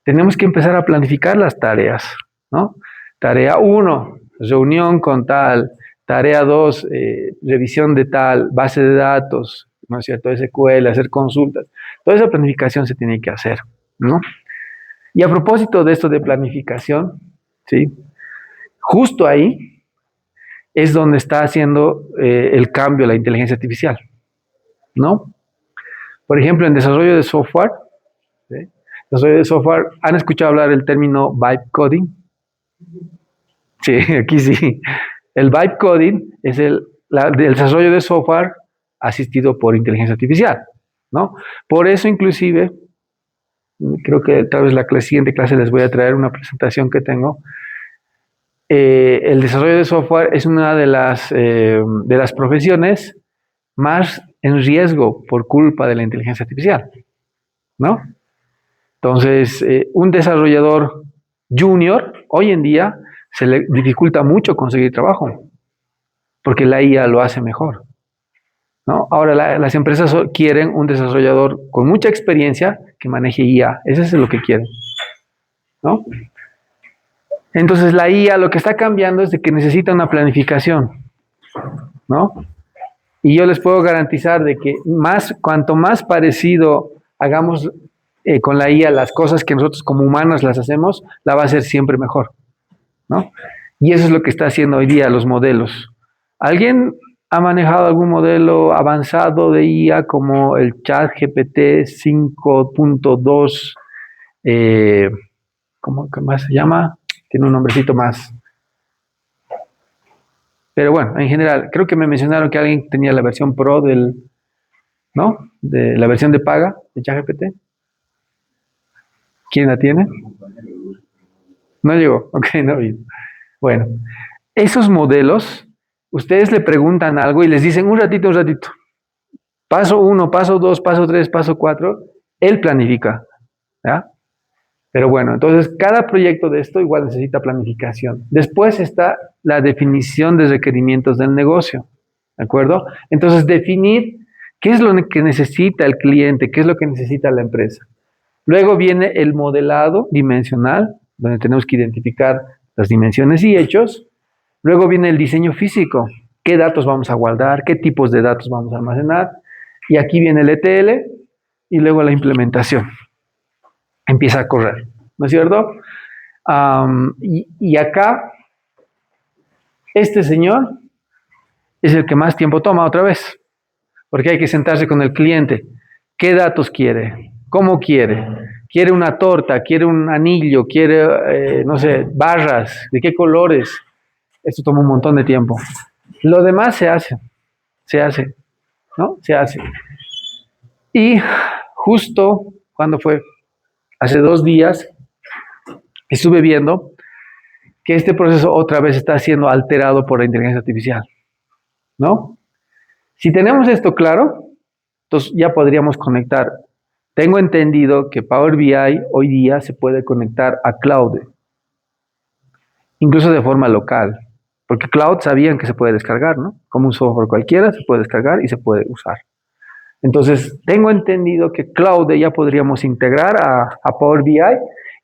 S1: Tenemos que empezar a planificar las tareas, ¿no? Tarea 1, reunión con tal. Tarea 2, revisión de tal, base de datos, ¿no es cierto? SQL, hacer consultas. Toda esa planificación se tiene que hacer, ¿no? Y a propósito de esto de planificación, ¿sí? Justo ahí es donde está haciendo el cambio la inteligencia artificial, ¿no? Por ejemplo, en desarrollo de software, ¿sí? Desarrollo de software, ¿han escuchado hablar del término vibe coding? Sí, aquí sí. El vibe coding es el desarrollo de software asistido por inteligencia artificial, ¿no? Por eso, inclusive, creo que tal vez la siguiente clase les voy a traer una presentación que tengo. El desarrollo de software es una de las profesiones más en riesgo por culpa de la inteligencia artificial, ¿no? Entonces, un desarrollador junior, hoy en día, se le dificulta mucho conseguir trabajo, porque la IA lo hace mejor, ¿no? Ahora las empresas quieren un desarrollador con mucha experiencia que maneje IA. Eso es lo que quieren, ¿no? Entonces la IA lo que está cambiando es de que necesita una planificación, ¿no? Y yo les puedo garantizar de que cuanto más parecido hagamos con la IA las cosas que nosotros como humanos las hacemos, la va a hacer siempre mejor, ¿no? Y eso es lo que está haciendo hoy día los modelos. ¿Alguien ha manejado algún modelo avanzado de IA como el ChatGPT 5.2? ¿Cómo más se llama? Tiene un nombrecito más. Pero bueno, en general, creo que me mencionaron que alguien tenía la versión Pro ¿no? De la versión de paga de ChatGPT. ¿Quién la tiene? No llegó, ok, no vino. Bueno, esos modelos, ustedes le preguntan algo y les dicen un ratito. Paso 1, paso 2, paso 3, paso 4, él planifica, ¿ya? Pero bueno, entonces cada proyecto de esto igual necesita planificación. Después está la definición de requerimientos del negocio, ¿de acuerdo? Entonces definir qué es lo que necesita el cliente, qué es lo que necesita la empresa. Luego viene el modelado dimensional, donde tenemos que identificar las dimensiones y hechos. Luego viene el diseño físico, qué datos vamos a guardar, qué tipos de datos vamos a almacenar. Y aquí viene el ETL y luego la implementación. Empieza a correr, ¿no es cierto? Y acá, este señor es el que más tiempo toma otra vez, porque hay que sentarse con el cliente. ¿Qué datos quiere? ¿Cómo quiere? ¿Quiere una torta? ¿Quiere un anillo? ¿Quiere, no sé, barras? ¿De qué colores? Esto toma un montón de tiempo. Lo demás se hace, ¿no? Se hace. Y justo cuando fue, hace 2 días, estuve viendo que este proceso otra vez está siendo alterado por la inteligencia artificial, ¿no? Si tenemos esto claro, entonces ya podríamos conectar. Tengo entendido que Power BI hoy día se puede conectar a Cloud, incluso de forma local, porque Cloud sabían que se puede descargar, ¿no? Como un software cualquiera se puede descargar y se puede usar. Entonces, tengo entendido que Cloud ya podríamos integrar a Power BI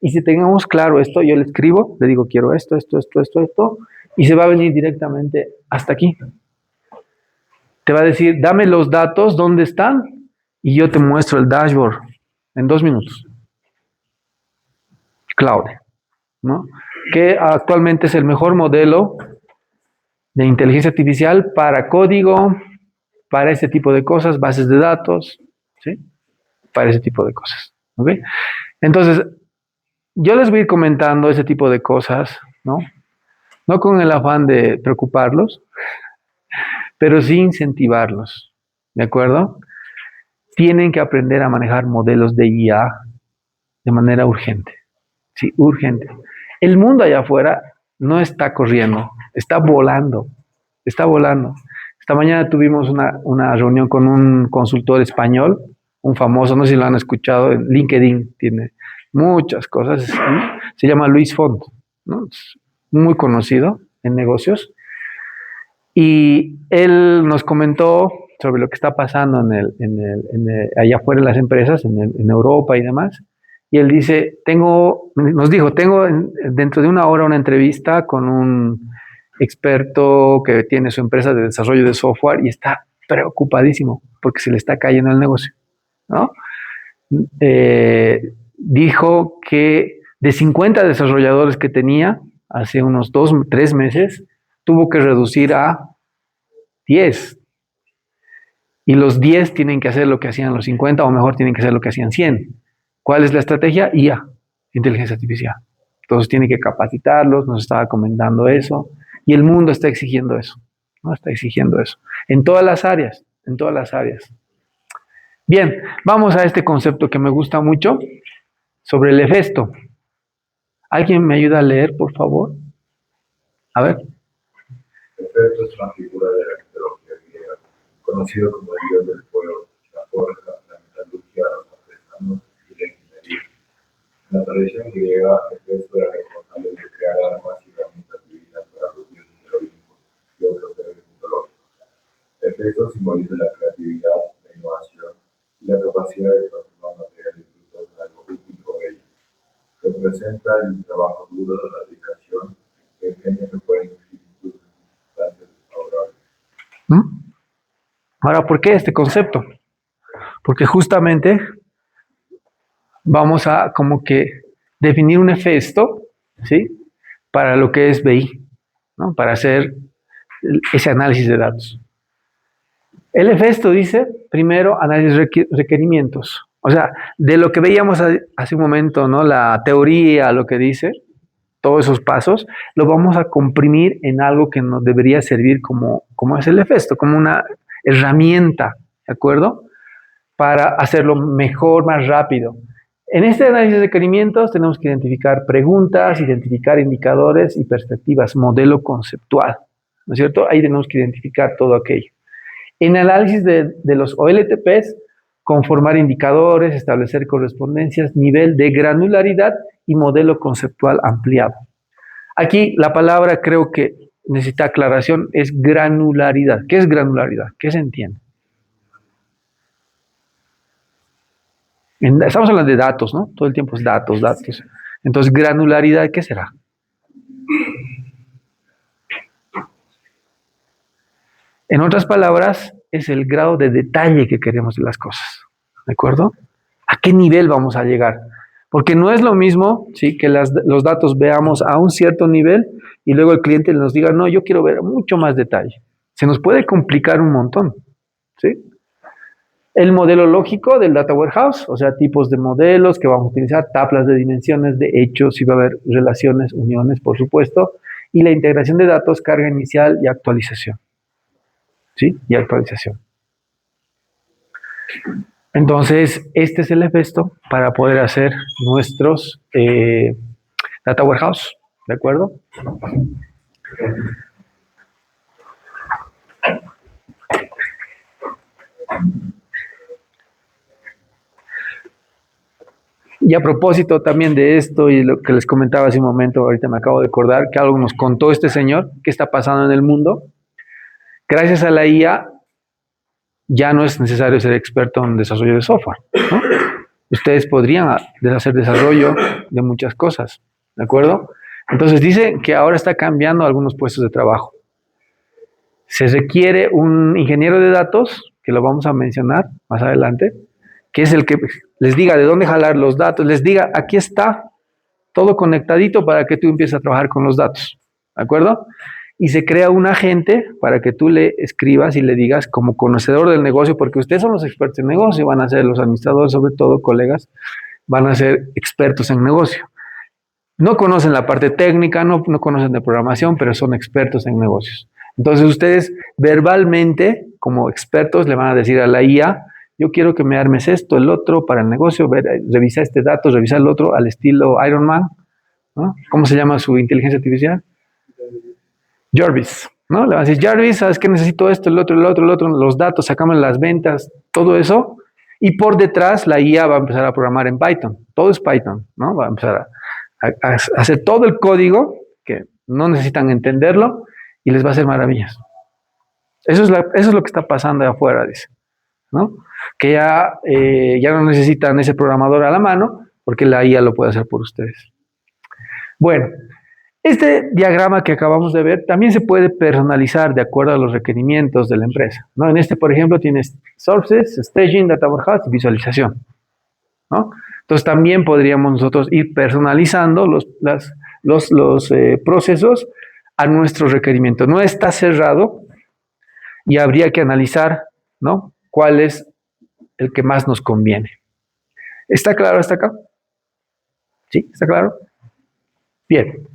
S1: y si tengamos claro esto, yo le escribo, le digo, quiero esto, y se va a venir directamente hasta aquí. Te va a decir, dame los datos, ¿dónde están? Y yo te muestro el dashboard en 2 minutos. Cloud, ¿no? Que actualmente es el mejor modelo de inteligencia artificial para código, para ese tipo de cosas, bases de datos, ¿sí? Para ese tipo de cosas, ¿ok? Entonces, yo les voy a ir comentando ese tipo de cosas, ¿no? No con el afán de preocuparlos, pero sí incentivarlos, ¿de acuerdo? Tienen que aprender a manejar modelos de IA de manera urgente, sí, urgente. El mundo allá afuera no está corriendo, está volando, está volando. Esta mañana tuvimos una reunión con un consultor español, un famoso, no sé si lo han escuchado, en LinkedIn tiene muchas cosas, ¿sí? Se llama Luis Font, ¿no? Es muy conocido en negocios. Y él nos comentó sobre lo que está pasando allá afuera en las empresas, en Europa y demás. Y él dice, nos dijo, tengo dentro de 1 hora una entrevista con un experto que tiene su empresa de desarrollo de software y está preocupadísimo porque se le está cayendo el negocio, ¿no? Dijo que de 50 desarrolladores que tenía hace unos 2, 3 meses, tuvo que reducir a 10. Y los 10 tienen que hacer lo que hacían los 50 o mejor tienen que hacer lo que hacían 100. ¿Cuál es la estrategia? IA, inteligencia artificial. Entonces tiene que capacitarlos, nos estaba comentando eso, y el mundo está exigiendo eso, ¿no? Está exigiendo eso. En todas las áreas, en todas las áreas. Bien, vamos a este concepto que me gusta mucho, sobre el Hefesto. ¿Alguien me ayuda a leer, por favor? A ver.
S2: Hefesto es una figura de la mitología griega, conocido como el dios del fuego, la forja, la metalurgia, los artesanos y la ingeniería.
S5: capacidades materiales brutas de algo útil por ello. Representa el trabajo duro, la dedicación, el genio que puede influir incluso en circunstancias desfavorables.
S1: Ahora, ¿por qué este concepto? Porque justamente vamos a como que definir un efecto, ¿sí? Para lo que es BI, ¿no? Para hacer ese análisis de datos. El efecto dice, primero, análisis requerimientos. O sea, de lo que veíamos hace un momento, ¿no? La teoría, lo que dice, todos esos pasos, lo vamos a comprimir en algo que nos debería servir como es el efecto, como una herramienta, ¿de acuerdo? Para hacerlo mejor, más rápido. En este análisis de requerimientos tenemos que identificar preguntas, identificar indicadores y perspectivas, modelo conceptual, ¿no es cierto? Ahí tenemos que identificar todo aquello. En análisis de los OLTPs, conformar indicadores, establecer correspondencias, nivel de granularidad y modelo conceptual ampliado. Aquí la palabra creo que necesita aclaración, es granularidad. ¿Qué es granularidad? ¿Qué se entiende? Estamos hablando de datos, ¿no? Todo el tiempo es datos, datos. Entonces, granularidad, ¿qué será? En otras palabras, es el grado de detalle que queremos de las cosas. ¿De acuerdo? ¿A qué nivel vamos a llegar? Porque no es lo mismo, ¿sí? Que los datos veamos a un cierto nivel y luego el cliente nos diga, no, yo quiero ver mucho más detalle. Se nos puede complicar un montón, ¿sí? El modelo lógico del Data Warehouse, o sea, tipos de modelos que vamos a utilizar, tablas de dimensiones, de hechos, si va a haber relaciones, uniones, por supuesto, y la integración de datos, carga inicial y actualización. ¿Sí? Y actualización. Entonces, este es el efecto para poder hacer nuestros Data Warehouse, ¿de acuerdo? Y a propósito también de esto y lo que les comentaba hace un momento, ahorita me acabo de acordar que algo nos contó este señor, qué está pasando en el mundo. Gracias a la IA ya no es necesario ser experto en desarrollo de software, ¿no? Ustedes podrían hacer desarrollo de muchas cosas, ¿de acuerdo? Entonces dice que ahora está cambiando algunos puestos de trabajo. Se requiere un ingeniero de datos, que lo vamos a mencionar más adelante, que es el que les diga de dónde jalar los datos, les diga, aquí está todo conectadito para que tú empieces a trabajar con los datos, ¿de acuerdo? Y se crea un agente para que tú le escribas y le digas como conocedor del negocio, porque ustedes son los expertos en negocio, van a ser los administradores, sobre todo colegas, van a ser expertos en negocio. No conocen la parte técnica, no conocen de programación, pero son expertos en negocios. Entonces ustedes verbalmente, como expertos, le van a decir a la IA, yo quiero que me armes esto, el otro, para el negocio, revisa este dato, revisa el otro, al estilo Iron Man, ¿no? ¿Cómo se llama su inteligencia artificial? Jarvis, ¿no? Le van a decir, Jarvis, ¿sabes qué? Necesito esto, el otro, los datos, sacame las ventas, todo eso. Y por detrás la IA va a empezar a programar en Python. Todo es Python, ¿no? Va a empezar a hacer todo el código que no necesitan entenderlo y les va a hacer maravillas. Eso es lo que está pasando de afuera, dice, ¿no? Que ya no necesitan ese programador a la mano porque la IA lo puede hacer por ustedes. Bueno, este diagrama que acabamos de ver también se puede personalizar de acuerdo a los requerimientos de la empresa, ¿no? En este, por ejemplo, tienes sources, staging, data warehouse y visualización, ¿no? Entonces también podríamos nosotros ir personalizando los procesos a nuestro requerimiento. No está cerrado y habría que analizar, ¿no? ¿Cuál es el que más nos conviene? ¿Está claro hasta acá? ¿Sí? ¿Está claro? Bien.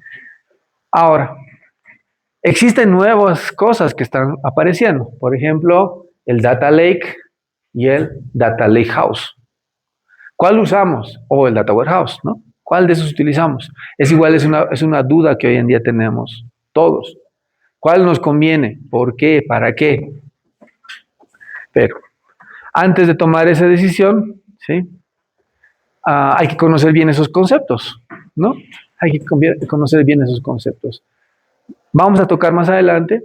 S1: Ahora, existen nuevas cosas que están apareciendo. Por ejemplo, el Data Lake y el Data Lakehouse. ¿Cuál usamos? O el Data Warehouse, ¿no? ¿Cuál de esos utilizamos? Es igual, es una duda que hoy en día tenemos todos. ¿Cuál nos conviene? ¿Por qué? ¿Para qué? Pero antes de tomar esa decisión, ¿sí? Hay que conocer bien esos conceptos, ¿no? Hay que conocer bien esos conceptos. Vamos a tocar más adelante,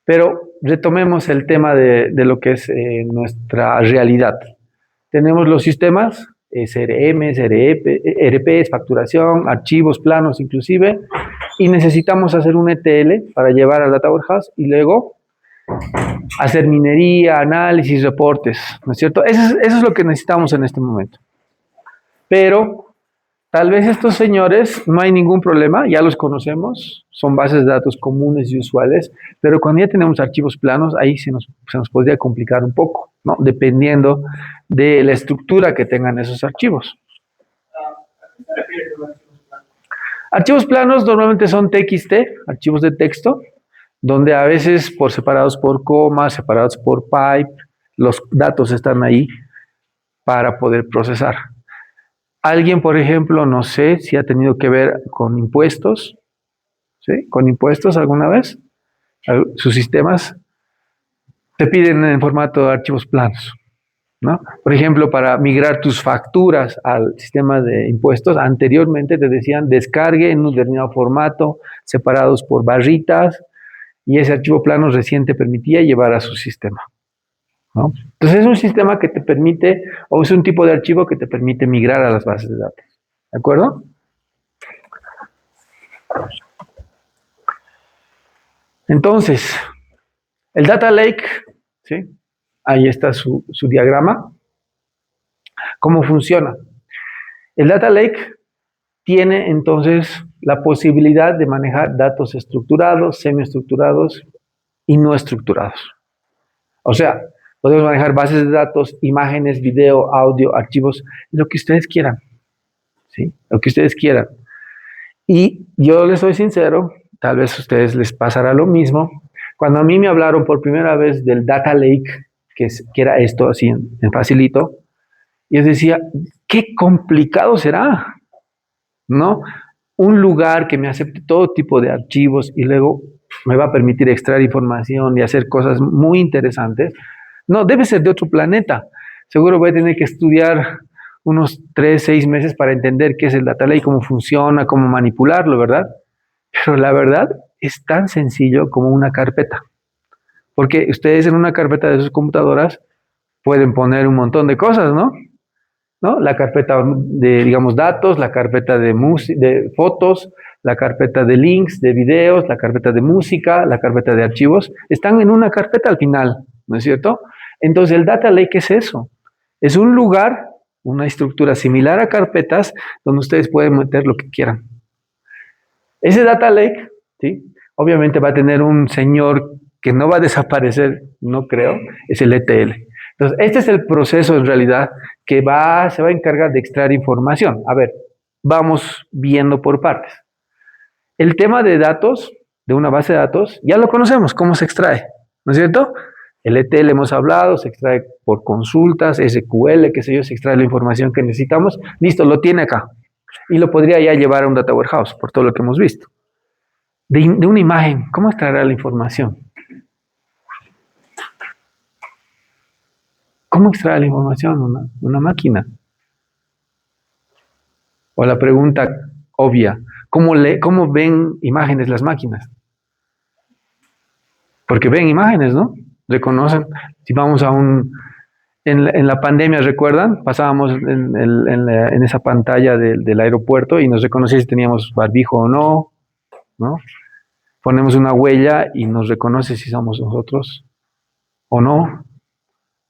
S1: pero retomemos el tema de lo que es nuestra realidad. tenemos los sistemas, SRM, SRP, RPs, facturación, archivos, planos inclusive, y necesitamos hacer un ETL para llevar al Data Warehouse y luego hacer minería, análisis, reportes, ¿no es cierto? Eso es lo que necesitamos en este momento. Pero tal vez estos señores no hay ningún problema, ya los conocemos, son bases de datos comunes y usuales, pero cuando ya tenemos archivos planos, ahí se nos podría complicar un poco, ¿no? Dependiendo de la estructura que tengan esos archivos.
S3: ¿A qué se refiere con archivos planos?
S1: Archivos planos normalmente son TXT, archivos de texto, donde a veces por separados por coma, separados por pipe, los datos están ahí para poder procesar. Alguien, por ejemplo, no sé si ha tenido que ver con impuestos, ¿sí? ¿Con impuestos alguna vez? Sus sistemas te piden en formato de archivos planos, ¿no? Por ejemplo, para migrar tus facturas al sistema de impuestos, anteriormente te decían descargue en un determinado formato, separados por barritas, y ese archivo plano recién te permitía llevar a su sistema, ¿no? Entonces es un sistema que te permite, o es un tipo de archivo que te permite migrar a las bases de datos, ¿de acuerdo? Entonces, el Data Lake, ¿sí? Ahí está su diagrama. ¿Cómo funciona? El Data Lake tiene entonces la posibilidad de manejar datos estructurados, semiestructurados y no estructurados. O sea, podemos manejar bases de datos, imágenes, video, audio, archivos, lo que ustedes quieran, ¿sí? Lo que ustedes quieran. Y yo les soy sincero, tal vez a ustedes les pasará lo mismo. Cuando a mí me hablaron por primera vez del Data Lake, que era esto así en facilito, yo decía, qué complicado será, ¿no? Un lugar que me acepte todo tipo de archivos y luego me va a permitir extraer información y hacer cosas muy interesantes. No, debe ser de otro planeta. Seguro voy a tener que estudiar unos 3, 6 meses para entender qué es el Data Lake, cómo funciona, cómo manipularlo, ¿verdad? Pero la verdad es tan sencillo como una carpeta. Porque ustedes en una carpeta de sus computadoras pueden poner un montón de cosas, ¿no? La carpeta de, digamos, datos, la carpeta de fotos, la carpeta de links, de videos, la carpeta de música, la carpeta de archivos, están en una carpeta al final, ¿no es cierto? Entonces el Data Lake es eso, es un lugar, una estructura similar a carpetas donde ustedes pueden meter lo que quieran. Ese Data Lake, ¿sí? Obviamente va a tener un señor que no va a desaparecer, no creo, es el ETL. Entonces, este es el proceso en realidad que se va a encargar de extraer información. A ver, vamos viendo por partes. El tema de datos, de una base de datos, ya lo conocemos, cómo se extrae, ¿no es cierto? El ETL hemos hablado, se extrae por consultas, SQL, qué sé yo, se extrae la información que necesitamos. Listo, lo tiene acá. Y lo podría ya llevar a un data warehouse, por todo lo que hemos visto. De una imagen, ¿cómo extraerá la información? ¿Cómo extrae la información una máquina? O la pregunta obvia, ¿cómo ven imágenes las máquinas? Porque ven imágenes, ¿no? Reconocen. Si vamos a en la pandemia, ¿recuerdan? Pasábamos en esa pantalla del aeropuerto y nos reconocía si teníamos barbijo o no, ¿no? Ponemos una huella y nos reconoce si somos nosotros o no.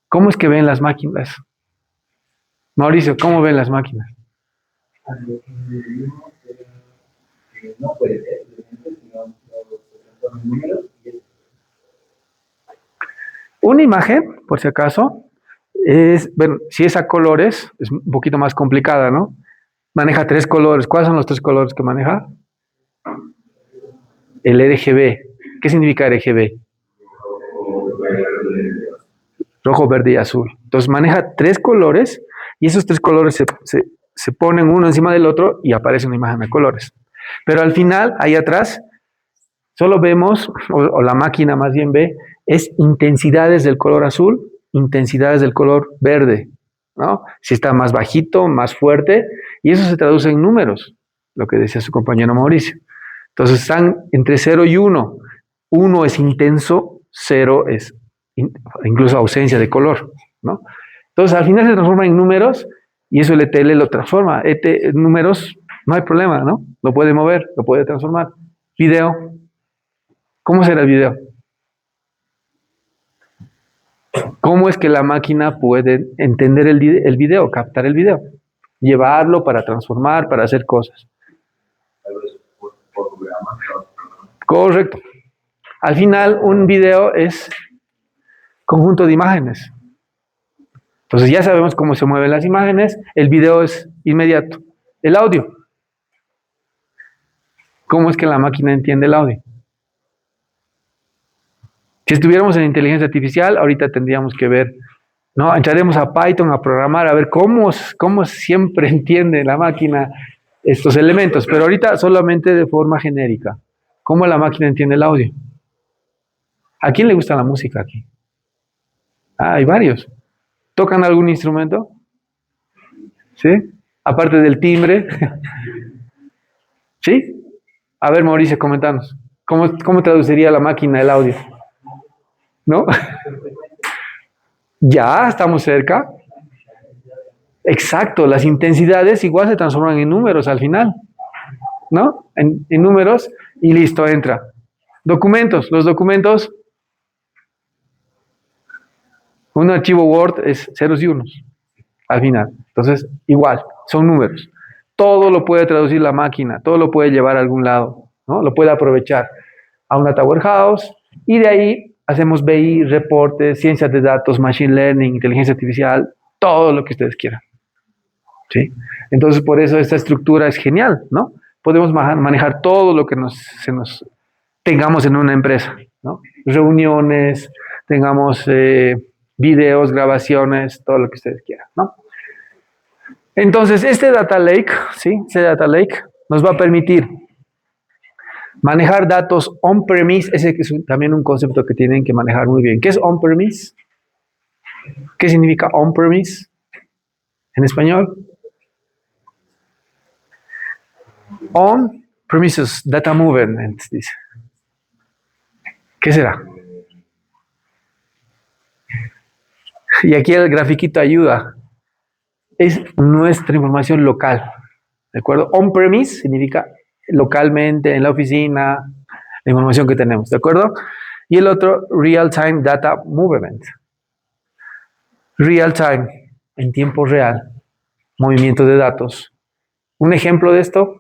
S1: ¿Cómo es que ven las máquinas? Mauricio, ¿cómo ven las máquinas?
S5: No puede ser, sino los números.
S1: Una imagen, por si acaso, bueno, si es a colores, es un poquito más complicada, ¿no? Maneja 3 colores. ¿Cuáles son los 3 colores que maneja? El RGB. ¿Qué significa RGB? Rojo, verde y azul. Entonces maneja 3 colores y esos 3 colores se ponen uno encima del otro y aparece una imagen de colores. Pero al final, ahí atrás, solo vemos, o la máquina más bien ve, es intensidades del color azul, intensidades del color verde, ¿no? Si está más bajito, más fuerte, y eso se traduce en números, lo que decía su compañero Mauricio. Entonces están entre 0 y 1. 1 es intenso, 0 es incluso ausencia de color, ¿no? Entonces, al final se transforma en números y eso el ETL lo transforma. Números, no hay problema, ¿no? Lo puede mover, lo puede transformar. Video. ¿Cómo será el video? ¿Cómo es que la máquina puede entender el video, captar el video? Llevarlo para transformar, para hacer cosas.
S5: Tal vez por programa, ¿no?
S1: Correcto. Al final, un video es conjunto de imágenes. Entonces ya sabemos cómo se mueven las imágenes, el video es inmediato. El audio. ¿Cómo es que la máquina entiende el audio? Si estuviéramos en inteligencia artificial, ahorita tendríamos que ver, ¿no? Entraremos a Python a programar, a ver cómo siempre entiende la máquina estos elementos, pero ahorita solamente de forma genérica. ¿Cómo la máquina entiende el audio? ¿A quién le gusta la música aquí? Ah, hay varios. ¿Tocan algún instrumento? ¿Sí? Aparte del timbre. ¿Sí? A ver, Mauricio, comentanos. ¿Cómo traduciría la máquina el audio? ¿No? Ya, estamos cerca. Exacto, las intensidades igual se transforman en números al final. ¿No? En números y listo, entra. Documentos. Los documentos, un archivo Word es ceros y unos al final. Entonces, igual, son números. Todo lo puede traducir la máquina, todo lo puede llevar a algún lado, ¿no? Lo puede aprovechar a un data warehouse y de ahí hacemos BI, reportes, ciencias de datos, machine learning, inteligencia artificial, todo lo que ustedes quieran. ¿Sí? Entonces, por eso esta estructura es genial, ¿no? Podemos manejar todo lo que tengamos en una empresa, ¿no? Reuniones, tengamos videos, grabaciones, todo lo que ustedes quieran, ¿no? Entonces, este Data Lake, ¿sí? Este Data Lake nos va a permitir manejar datos on-premise, ese es también un concepto que tienen que manejar muy bien. ¿Qué es on-premise? ¿Qué significa on-premise en español? On-premises, data movement, dice. ¿Qué será? Y aquí el grafiquito ayuda. Es nuestra información local, ¿de acuerdo? On-premise significa localmente, en la oficina, la información que tenemos, ¿de acuerdo? Y el otro, real-time data movement. Real-time, en tiempo real, movimiento de datos. Un ejemplo de esto.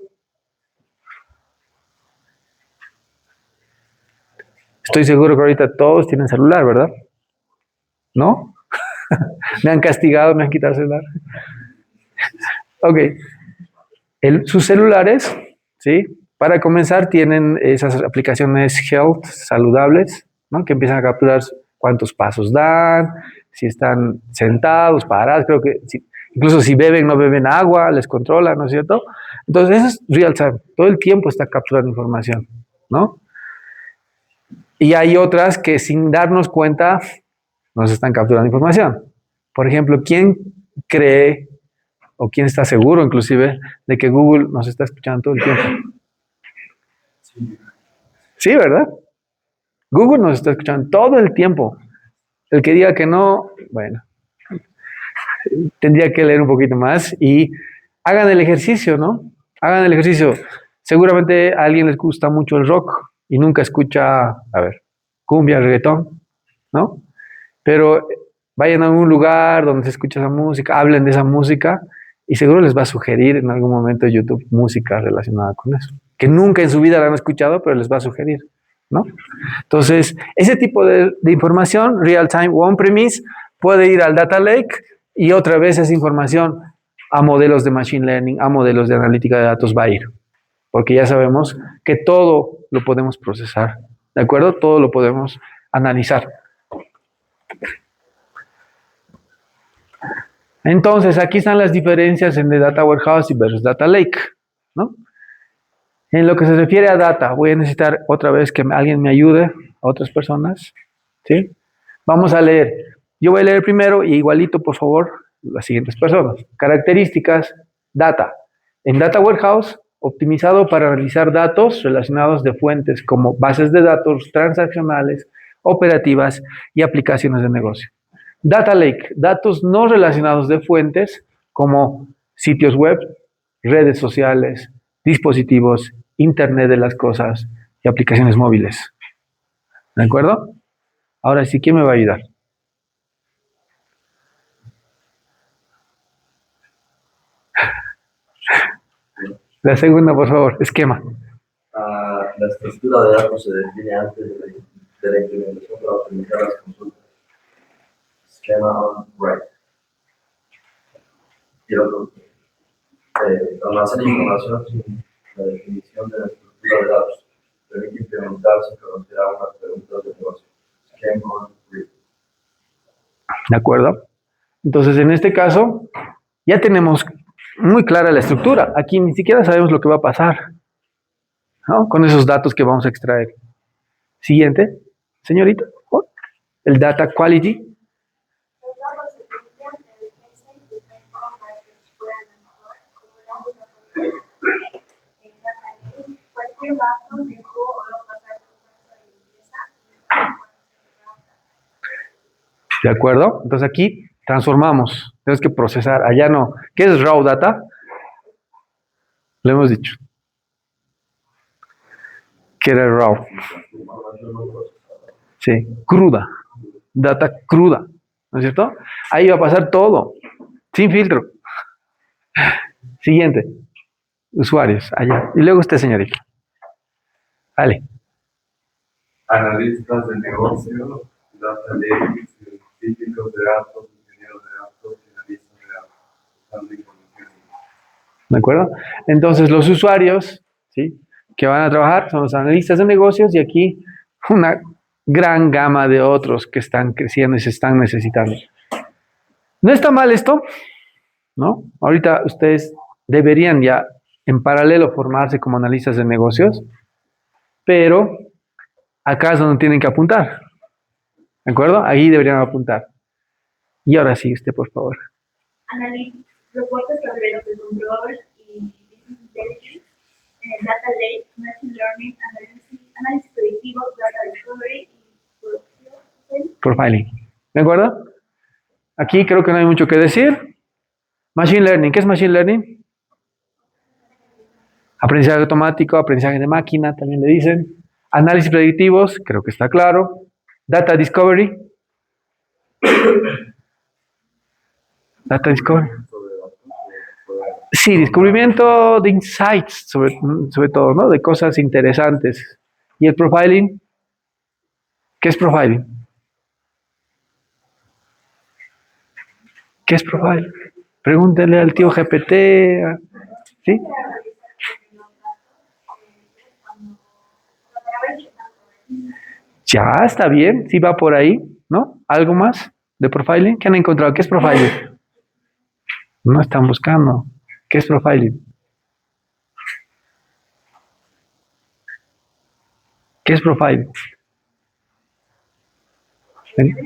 S1: Estoy seguro que ahorita todos tienen celular, ¿verdad? ¿No? Me han castigado, me han quitado el celular. Ok. Sus celulares, ¿sí? Para comenzar, tienen esas aplicaciones health saludables, ¿no? Que empiezan a capturar cuántos pasos dan, si están sentados, parados, creo que incluso si beben, no beben agua, les controla, ¿no es cierto? Entonces, eso es real time. Todo el tiempo está capturando información, ¿no? Y hay otras que sin darnos cuenta nos están capturando información. Por ejemplo, ¿quién cree o quién está seguro inclusive de que Google nos está escuchando todo el tiempo? Sí, ¿verdad? Google nos está escuchando todo el tiempo. El que diga que no, bueno, tendría que leer un poquito más y hagan el ejercicio, ¿no? Hagan el ejercicio. Seguramente a alguien les gusta mucho el rock y nunca escucha, a ver, cumbia, reggaetón, ¿no? Pero vayan a un lugar donde se escucha esa música, hablen de esa música y seguro les va a sugerir en algún momento YouTube música relacionada con eso, que nunca en su vida la han escuchado, pero les va a sugerir, ¿no? Entonces, ese tipo de información, real time o on-premise, puede ir al Data Lake y otra vez esa información a modelos de Machine Learning, a modelos de analítica de datos va a ir, porque ya sabemos que todo lo podemos procesar, ¿de acuerdo? Todo lo podemos analizar. Entonces, aquí están las diferencias en the Data Warehouse versus Data Lake, ¿no? En lo que se refiere a data, voy a necesitar otra vez que alguien me ayude, a otras personas, ¿sí? Vamos a leer. Yo voy a leer primero y igualito, por favor, las siguientes personas. Características, data. En Data Warehouse, optimizado para analizar datos relacionados de fuentes como bases de datos transaccionales, operativas y aplicaciones de negocio. Data Lake, datos no relacionados de fuentes como sitios web, redes sociales, dispositivos, Internet de las cosas y aplicaciones móviles. ¿De acuerdo? Ahora sí, ¿quién me va a ayudar? La segunda, por favor, esquema.
S6: La estructura de datos se define antes de la implementación para optimizar las consultas. Esquema on right. Y el otro, almacena información sin la definición de la estructura de datos. Permite implementar sin conocer a unas preguntas de negocio. Esquema on read.
S1: ¿De acuerdo? Entonces, en este caso, ya tenemos muy clara la estructura. Aquí ni siquiera sabemos lo que va a pasar, ¿no? Con esos datos que vamos a extraer. Siguiente, señorita. El data quality.
S4: Los datos se publican en defensa y de forma que los puedan mejorar, como la una en data ley, cualquier dato dejó o no pasar por proceso de limpieza.
S1: ¿De acuerdo? Entonces aquí transformamos. Tenemos que procesar. Allá no. ¿Qué es raw data? Lo hemos dicho. ¿Qué era raw? Sí, cruda. Data cruda. ¿No es cierto? Ahí va a pasar todo. Sin filtro. Siguiente. Usuarios. Allá. Y luego usted, señorita. Vale.
S2: Analistas de negocio, data lake, científicos de datos, ingenieros de datos, analistas de datos, usando información.
S1: ¿De acuerdo? Entonces, los usuarios, ¿sí?, que van a trabajar son los analistas de negocios y aquí una gran gama de otros que están creciendo y se están necesitando. No está mal esto, ¿no? Ahorita ustedes deberían ya en paralelo formarse como analistas de negocios, pero acá es donde tienen que apuntar. ¿De acuerdo? Ahí deberían apuntar. Y ahora sí, usted, por favor.
S4: Analytics, propuestas sobre los de control y business intelligence, data lake, machine learning, análisis predictivo, data discovery y producción.
S1: Profiling. ¿De acuerdo? Aquí creo que no hay mucho que decir. Machine learning. ¿Qué es machine learning? Aprendizaje automático, aprendizaje de máquina, también le dicen. Análisis predictivos, creo que está claro. Data discovery. Data discovery. Sí, descubrimiento de insights, sobre todo, ¿no? De cosas interesantes. ¿Y el profiling? ¿Qué es profiling? ¿Qué es profiling? Pregúntele al tío GPT. ¿Sí? Ya, está bien, sí va por ahí, ¿no? ¿Algo más de profiling? ¿Qué han encontrado? ¿Qué es profiling? No están buscando. ¿Qué es profiling? ¿Qué es profiling? ¿Ven?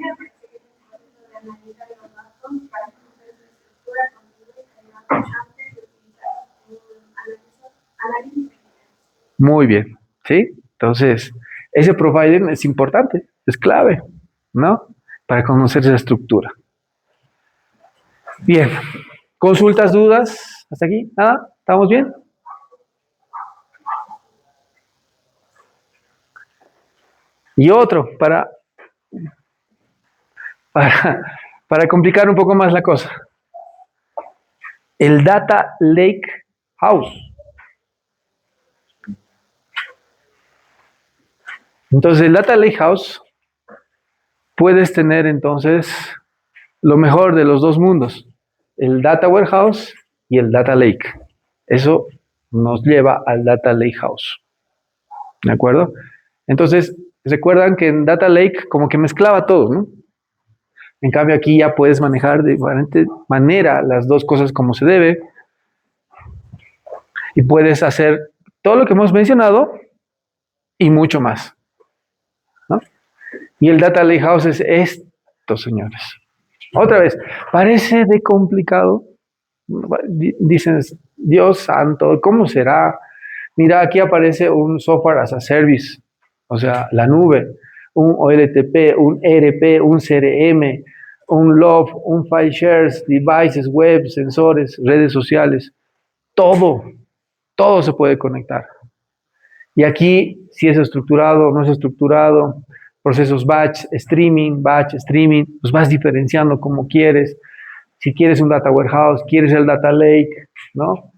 S1: Muy bien, ¿sí? Entonces, ese profiling es importante, es clave, ¿no? Para conocer esa estructura. Bien, consultas, dudas, hasta aquí, ¿nada? ¿Estamos bien? Y otro, para complicar un poco más la cosa. El Data Lake House. Entonces, el Data Lake House, puedes tener entonces lo mejor de los dos mundos. El Data Warehouse y el Data Lake. Eso nos lleva al Data Lake House. ¿De acuerdo? Entonces, recuerdan que en Data Lake como que mezclaba todo, ¿no? En cambio aquí ya puedes manejar de diferente manera las dos cosas como se debe. Y puedes hacer todo lo que hemos mencionado y mucho más, ¿no? Y el Data Lake House es esto, señores. Otra vez, parece de complicado. Dicen, Dios santo, ¿cómo será? Mira, aquí aparece un software as a service, o sea, la nube, un OLTP, un ERP, un CRM, un log, un file shares, devices, web, sensores, redes sociales, todo se puede conectar. Y aquí, si es estructurado o no es estructurado, procesos batch, streaming, los vas diferenciando como quieres. Si quieres un data warehouse, quieres el data lake, ¿no?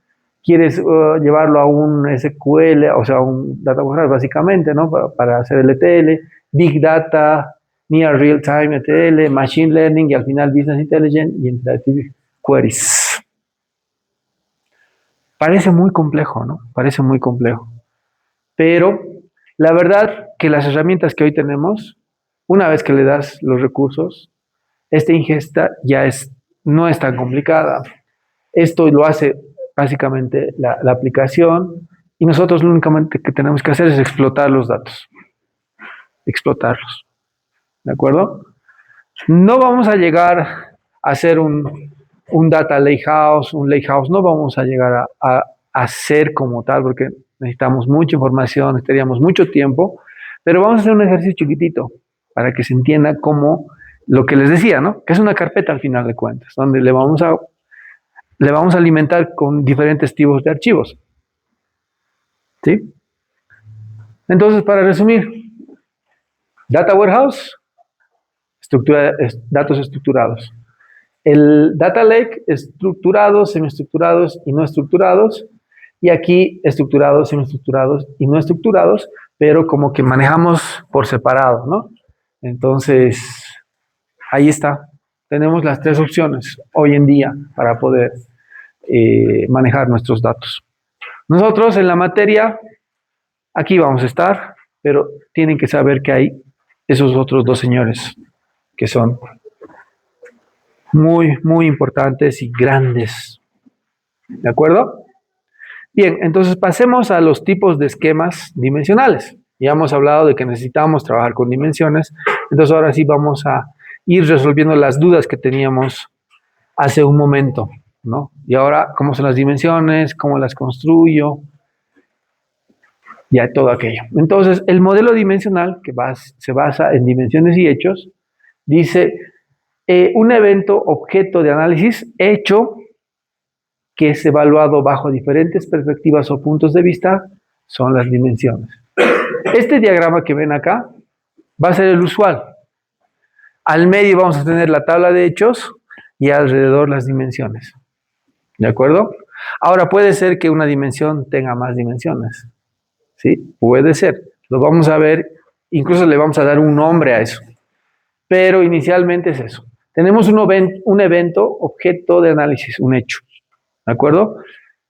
S1: Quieres llevarlo a un SQL, o sea, un data warehouse básicamente, ¿no? Para hacer el ETL, Big Data, Near Real Time ETL, Machine Learning y al final Business Intelligence y Interactive Queries. Parece muy complejo, ¿no? Parece muy complejo. Pero la verdad que las herramientas que hoy tenemos, una vez que le das los recursos, esta ingesta ya no es tan complicada. Esto lo hace básicamente la aplicación y nosotros lo únicamente que tenemos que hacer es explotar los datos. Explotarlos. ¿De acuerdo? No vamos a llegar a hacer un data lakehouse, un lakehouse, no vamos a llegar a hacer como tal porque necesitamos mucha información, necesitaríamos mucho tiempo, pero vamos a hacer un ejercicio chiquitito para que se entienda cómo lo que les decía, ¿no? Que es una carpeta al final de cuentas, donde le vamos a alimentar con diferentes tipos de archivos. ¿Sí? Entonces, para resumir, Data Warehouse, datos estructurados. El Data Lake, estructurados, semiestructurados y no estructurados. Y aquí, estructurados, semiestructurados y no estructurados, pero como que manejamos por separado, ¿no? Entonces, ahí está. Tenemos las tres opciones hoy en día para poder manejar nuestros datos. Nosotros en la materia, aquí vamos a estar, pero tienen que saber que hay esos otros dos señores que son muy, muy importantes y grandes. ¿De acuerdo? Bien, entonces pasemos a los tipos de esquemas dimensionales. Ya hemos hablado de que necesitamos trabajar con dimensiones, entonces ahora sí vamos a ir resolviendo las dudas que teníamos hace un momento, ¿no? Y ahora, ¿cómo son las dimensiones? ¿Cómo las construyo? Ya todo aquello. Entonces, el modelo dimensional, que se basa en dimensiones y hechos, dice un evento objeto de análisis hecho que es evaluado bajo diferentes perspectivas o puntos de vista son las dimensiones. Este diagrama que ven acá va a ser el usual. Al medio vamos a tener la tabla de hechos y alrededor las dimensiones. ¿De acuerdo? Ahora puede ser que una dimensión tenga más dimensiones. ¿Sí? Puede ser. Lo vamos a ver, incluso le vamos a dar un nombre a eso. Pero inicialmente es eso. Tenemos un evento, objeto de análisis, un hecho. ¿De acuerdo?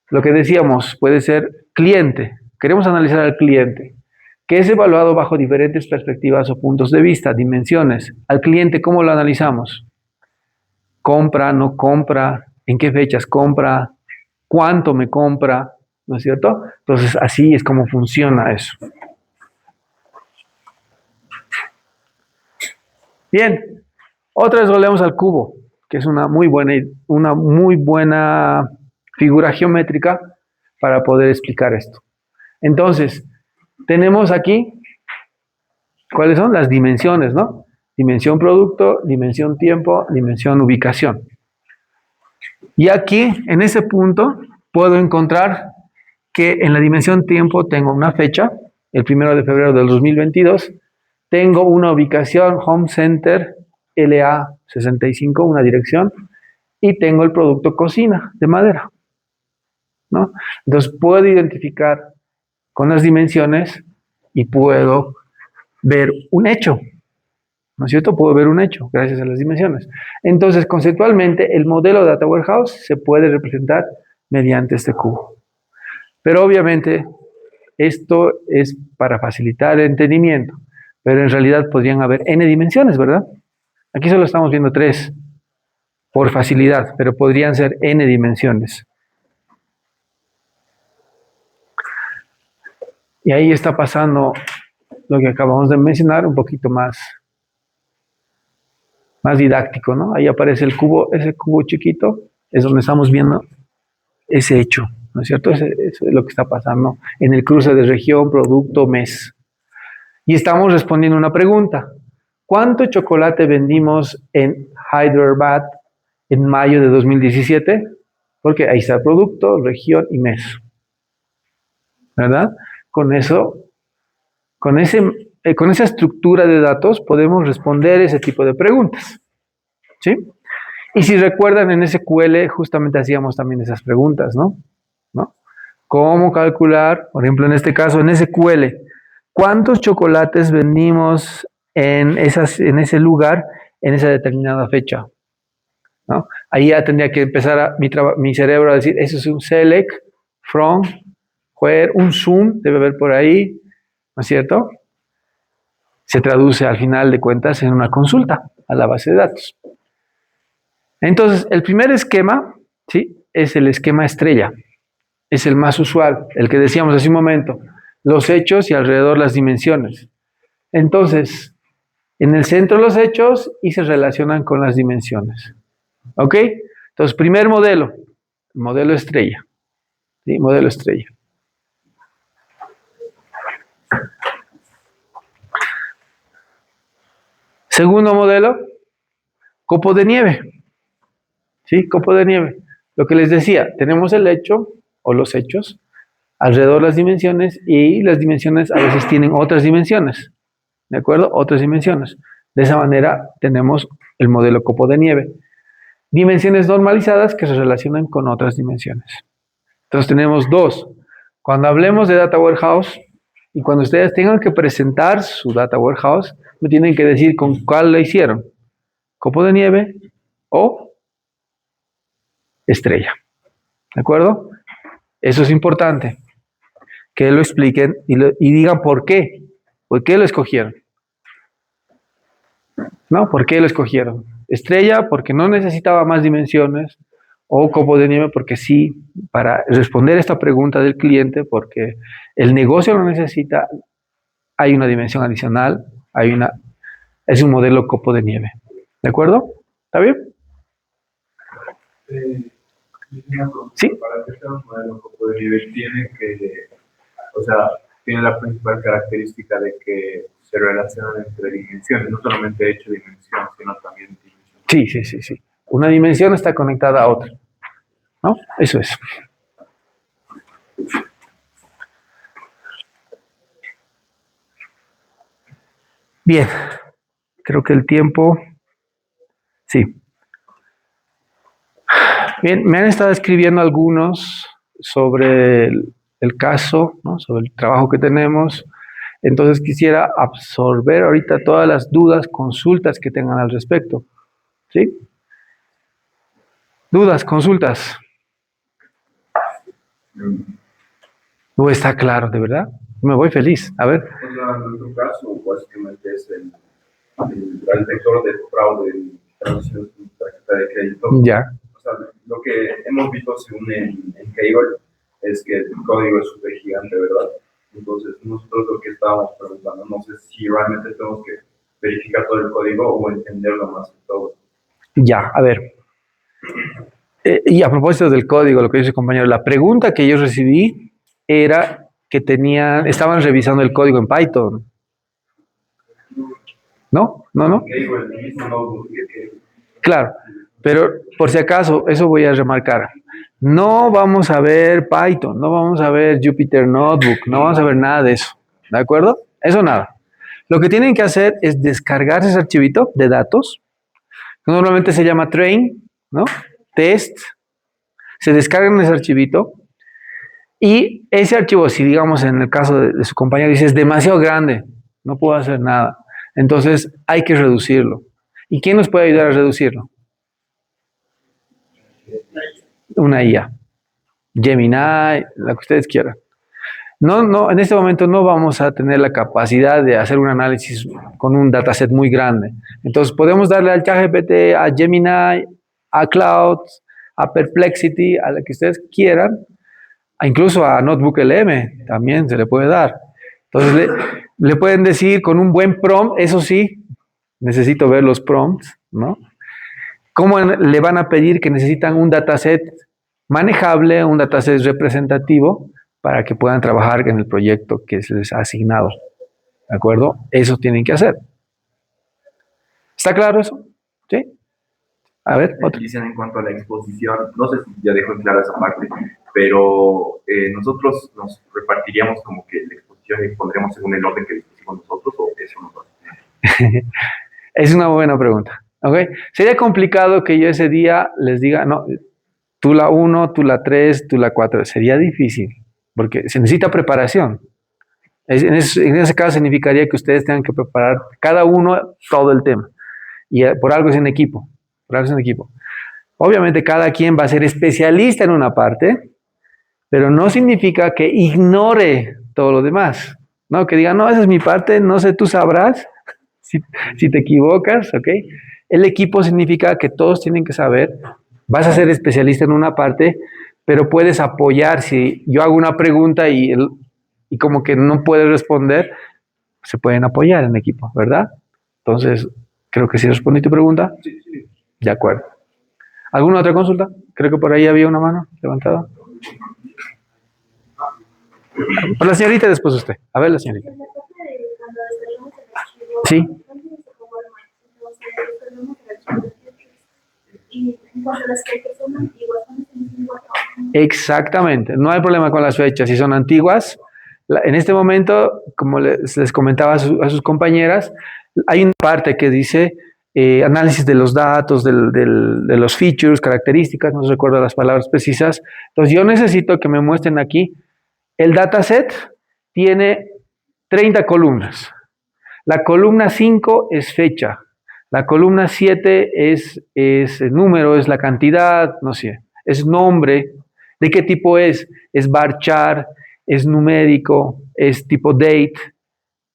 S1: Lo que decíamos puede ser cliente. Queremos analizar al cliente, que es evaluado bajo diferentes perspectivas o puntos de vista, dimensiones. Al cliente, ¿cómo lo analizamos? Compra, no compra, en qué fechas compra, cuánto me compra, ¿no es cierto? Entonces, así es como funciona eso. Bien, otra vez volvemos al cubo, que es una muy buena figura geométrica para poder explicar esto. Entonces, tenemos aquí, ¿cuáles son? Las dimensiones, ¿no? Dimensión producto, dimensión tiempo, dimensión ubicación. Y aquí, en ese punto, puedo encontrar que en la dimensión tiempo tengo una fecha, el 1 de febrero del 2022, tengo una ubicación, Home Center, LA65, una dirección, y tengo el producto cocina de madera, ¿no? Entonces puedo identificar con las dimensiones y puedo ver un hecho, ¿no es cierto? Puedo ver un hecho gracias a las dimensiones. Entonces, conceptualmente, el modelo de Data Warehouse se puede representar mediante este cubo. Pero obviamente, esto es para facilitar el entendimiento, pero en realidad podrían haber n dimensiones, ¿verdad? Aquí solo estamos viendo 3 por facilidad, pero podrían ser n dimensiones. Y ahí está pasando lo que acabamos de mencionar, un poquito más didáctico, ¿no? Ahí aparece el cubo, ese cubo chiquito, es donde estamos viendo ese hecho, ¿no es cierto? Eso es lo que está pasando en el cruce de región, producto, mes. Y estamos respondiendo una pregunta. ¿Cuánto chocolate vendimos en Hyderabad en mayo de 2017, porque ahí está el producto, región y mes. ¿Verdad? Con eso, con esa estructura de datos podemos responder ese tipo de preguntas. ¿Sí? Y si recuerdan, en SQL justamente hacíamos también esas preguntas, ¿no? ¿Cómo calcular, por ejemplo, en este caso, en SQL, cuántos chocolates vendimos en ese lugar en esa determinada fecha? ¿No? Ahí ya tendría que empezar mi cerebro a decir, eso es un select, from, where, un zoom, debe haber por ahí, ¿no es cierto? Se traduce al final de cuentas en una consulta a la base de datos. Entonces, el primer esquema, ¿sí? Es el esquema estrella. Es el más usual, el que decíamos hace un momento. Los hechos y alrededor las dimensiones. Entonces, en el centro los hechos y se relacionan con las dimensiones. ¿Ok? Entonces, primer modelo, modelo estrella. ¿Sí? Modelo estrella. Segundo modelo, copo de nieve. ¿Sí? Copo de nieve. Lo que les decía, tenemos el hecho o los hechos, alrededor las dimensiones y las dimensiones a veces tienen otras dimensiones. ¿De acuerdo? Otras dimensiones. De esa manera tenemos el modelo copo de nieve. Dimensiones normalizadas que se relacionan con otras dimensiones. Entonces tenemos dos. Cuando hablemos de Data Warehouse y cuando ustedes tengan que presentar su Data Warehouse, me tienen que decir con cuál lo hicieron. Copo de nieve o estrella. ¿De acuerdo? Eso es importante. Que lo expliquen y digan por qué. ¿Por qué lo escogieron? ¿No? ¿Por qué lo escogieron? Estrella porque no necesitaba más dimensiones o copo de nieve porque sí, para responder esta pregunta del cliente, porque el negocio lo necesita, hay una dimensión adicional, es un modelo copo de nieve. ¿De acuerdo? ¿Está bien? Sí.
S2: Para que sea un modelo copo de nieve tiene la principal característica de que se relacionan entre dimensiones, no solamente hecho dimensión, sino también dimensión.
S1: Sí. Una dimensión está conectada a otra. ¿No? Eso es. Bien. Creo que el tiempo... Sí. Bien, me han estado escribiendo algunos sobre el caso, ¿no? Sobre el trabajo que tenemos. Entonces quisiera absorber ahorita todas las dudas, consultas que tengan al respecto. ¿Sí? Dudas, consultas. No está claro, ¿de verdad? Me voy feliz. A ver.
S5: En nuestro caso, básicamente es el detector de fraude en transacción de tarjeta de crédito.
S1: Ya.
S5: O sea, lo que hemos visto según en Cable es que el código es súper gigante, ¿verdad? Entonces, nosotros lo que estábamos preguntando, no sé si realmente tenemos que verificar todo el código o entenderlo más que todo.
S1: Ya, a ver. Y a propósito del código, lo que dice el compañero, la pregunta que yo recibí era que estaban revisando el código en Python. ¿No?
S5: Cable, el mismo notebook que
S1: Claro, pero por si acaso, eso voy a remarcar. No vamos a ver Python, no vamos a ver Jupyter Notebook, no vamos a ver nada de eso. ¿De acuerdo? Eso nada. Lo que tienen que hacer es descargarse ese archivito de datos, que normalmente se llama train, ¿no? Test. Se descargan ese archivito y ese archivo, si digamos en el caso de su compañero dice es demasiado grande, no puedo hacer nada. Entonces hay que reducirlo. ¿Y quién nos puede ayudar a reducirlo? Una IA. Gemini, la que ustedes quieran. No, en este momento no vamos a tener la capacidad de hacer un análisis con un dataset muy grande. Entonces podemos darle al ChatGPT, a Gemini, a Cloud, a Perplexity, a la que ustedes quieran, incluso a NotebookLM también se le puede dar. Entonces le pueden decir con un buen prompt, eso sí, necesito ver los prompts, ¿no? ¿Cómo le van a pedir que necesitan un dataset manejable, un dataset representativo para que puedan trabajar en el proyecto que se les ha asignado? ¿De acuerdo? Eso tienen que hacer. ¿Está claro eso? ¿Sí? A ver, otro.
S5: Dicen en cuanto a la exposición, no sé si ya dejo en clara esa parte, pero nosotros nos repartiríamos como que la exposición y pondríamos según el orden que dispusimos nosotros, o eso nos va a...
S1: Es una buena pregunta. ¿Ok? Sería complicado que yo ese día les diga, no, tú la 1, tú la 3, tú la 4. Sería difícil, porque se necesita preparación. En ese caso significaría que ustedes tengan que preparar cada uno todo el tema. Y por algo es en equipo. Por algo es en equipo. Obviamente cada quien va a ser especialista en una parte, pero no significa que ignore todo lo demás. No, que diga, no, esa es mi parte, no sé, tú sabrás si te equivocas, ¿ok? El equipo significa que todos tienen que saber, vas a ser especialista en una parte, pero puedes apoyar. Si yo hago una pregunta y como que no puedes responder, se pueden apoyar en equipo, ¿verdad? Entonces, creo que sí respondí tu pregunta.
S5: Sí, sí.
S1: De acuerdo. ¿Alguna otra consulta? Creo que por ahí había una mano levantada. Por la señorita, después usted. A ver, la señorita.
S4: En la parte de cuando descargamos el archivo,
S1: Sí.
S4: no tienes que jugar más. Entonces, descargamos el archivo de Tetris. Y en cuanto a las fechas son antiguas, ¿cuándo se dicen cuatro?
S1: Exactamente. No hay problema con las fechas. Si son antiguas, en este momento, como les comentaba a sus compañeras, hay una parte que dice análisis de los datos, de los features, características, no recuerdo las palabras precisas. Entonces, yo necesito que me muestren aquí. El dataset tiene 30 columnas. La columna 5 es fecha. La columna 7 es número, es la cantidad, no sé, es nombre. ¿De qué tipo es? Es varchar, es numérico, es tipo date,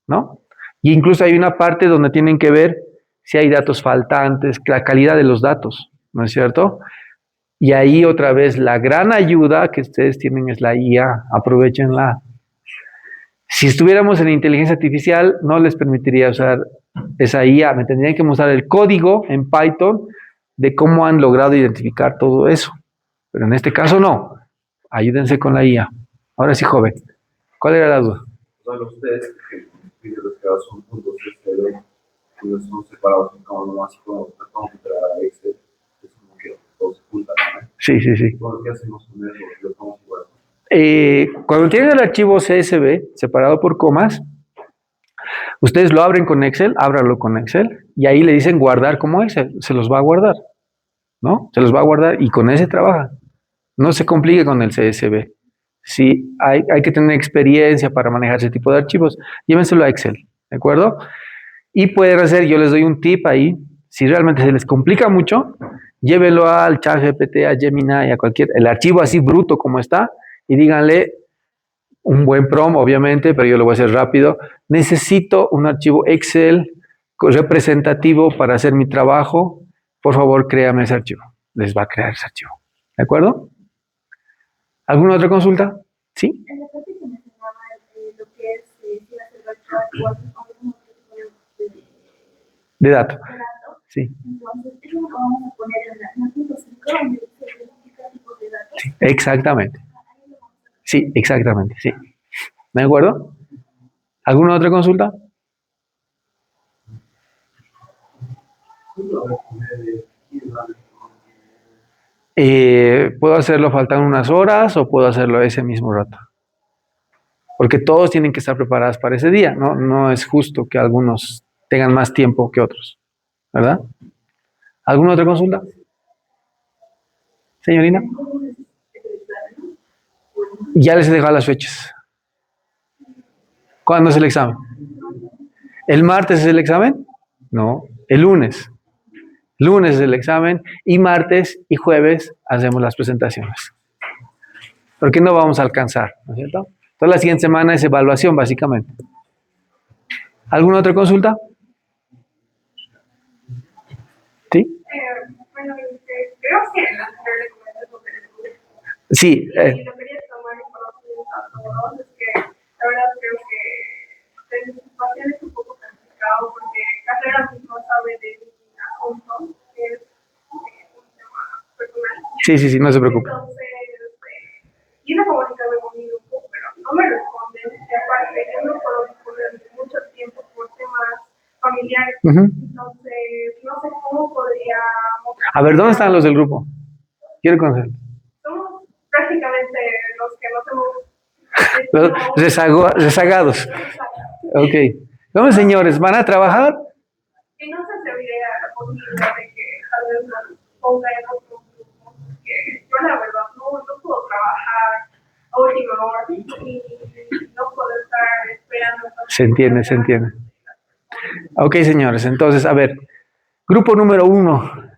S1: ¿no? Y incluso hay una parte donde tienen que ver si hay datos faltantes, la calidad de los datos, ¿no es cierto? Y ahí otra vez la gran ayuda que ustedes tienen es la IA, aprovechenla. Si estuviéramos en inteligencia artificial, no les permitiría usar esa IA, me tendrían que mostrar el código en Python de cómo han logrado identificar todo eso. Pero en este caso no, ayúdense con la IA. Ahora sí, joven, ¿cuál era la duda?
S5: O sea, los test que los que son puntos que son separados en cada uno, así como contra Excel, es como que todos se juntan, ¿no?
S1: Sí, sí, sí.
S5: Todo lo que hacemos con eso, lo tomamos igual.
S1: Cuando tienen el archivo CSV separado por comas, ustedes lo abren con Excel, ábranlo con Excel y ahí le dicen guardar como Excel, se los va a guardar, ¿no? Se los va a guardar y con ese trabaja. No se complique con el CSV. Si hay que tener experiencia para manejar ese tipo de archivos, llévenselo a Excel, ¿de acuerdo? Y pueden hacer, yo les doy un tip ahí, si realmente se les complica mucho, llévenlo al ChatGPT, a Gemini, a cualquier, el archivo así bruto como está, y díganle un buen prompt, obviamente, pero yo lo voy a hacer rápido. Necesito un archivo Excel representativo para hacer mi trabajo. Por favor, créame ese archivo. Les va a crear ese archivo. ¿De acuerdo? ¿Alguna otra consulta? ¿Sí?
S4: En la parte que mencionaba lo que es si va a ser virtual o algún otro tipo
S1: De dato.
S4: de dato,
S1: Sí.
S4: entonces eso lo vamos a poner en la 9.5 donde se identifica tipos de datos.
S1: Sí, exactamente.
S4: Ahí lo vamos a poner.
S1: Sí, exactamente. Sí. ¿De acuerdo? ¿Alguna otra consulta? Puedo hacerlo faltan unas horas o puedo hacerlo ese mismo rato. Porque todos tienen que estar preparados para ese día, ¿no? No es justo que algunos tengan más tiempo que otros, ¿verdad? ¿Alguna otra consulta? Señorina. Ya les he dejado las fechas. ¿Cuándo es el examen? ¿El martes es el examen? No, el lunes. Lunes es el examen y martes y jueves hacemos las presentaciones. Porque no vamos a alcanzar, ¿no es cierto? Toda la siguiente semana es evaluación, básicamente. ¿Alguna otra consulta? ¿Sí?
S4: Bueno, creo que en la anterior le comenté sobre el
S1: Sí.
S4: y lo quería tomar en conocimiento a todos, es que la verdad creo que la situación es un poco complicado porque carrera mismo sabe de mi asunto, que es un tema personal.
S1: Sí, no se preocupe.
S4: Entonces, quiero comunicarme con mi grupo, pero no me responden. Y aparte, yo no puedo disponer de mucho tiempo por temas familiares.
S1: Ujú.
S4: Entonces, no sé cómo podríamos.
S1: A ver, ¿dónde están los del grupo? Quiero conocer.
S4: Somos prácticamente los que nos hemos.
S1: Los rezagados. Ok. ¿Cómo, señores? ¿Van a trabajar?
S4: Y no sé si habría la posibilidad de que tal vez nos ponga en otro grupo, porque yo la verdad no puedo trabajar a última hora y no puedo estar esperando.
S1: Se entiende, se entiende. Ok, señores, entonces, a ver, grupo número 1.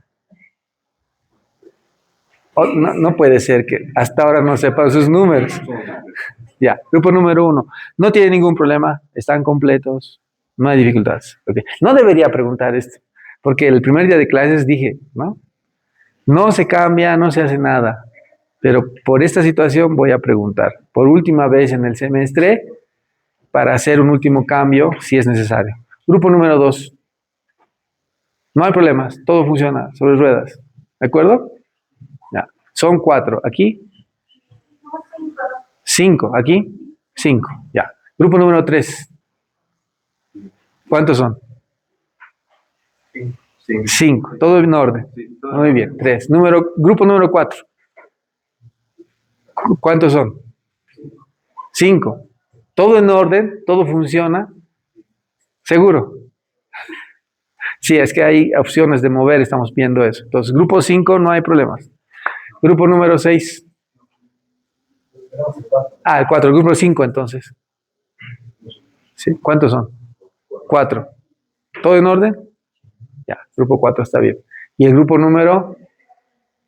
S1: No, no puede ser que hasta ahora no sepan sus números. Ya, grupo número 1. No tiene ningún problema, están completos, no hay dificultades. Okay. No debería preguntar esto, porque el primer día de clases dije, ¿no? No se cambia, no se hace nada, pero por esta situación voy a preguntar, por última vez en el semestre, para hacer un último cambio si es necesario. Grupo número 2. No hay problemas, todo funciona sobre ruedas. ¿De acuerdo? Ya. Son 4. Aquí, 5. Aquí, 5. Ya. Grupo número 3. ¿Cuántos son? 5. Todo en orden. Muy bien. 3. Grupo número 4. ¿Cuántos son? 5. Todo en orden, todo funciona. ¿Seguro? Sí, es que hay opciones de mover, estamos viendo eso. Entonces, grupo 5 no hay problemas. Grupo número 6. El 4, el grupo 5 entonces. ¿Sí? ¿Cuántos son? 4. ¿Todo en orden? Ya, grupo 4 está bien. ¿Y el grupo número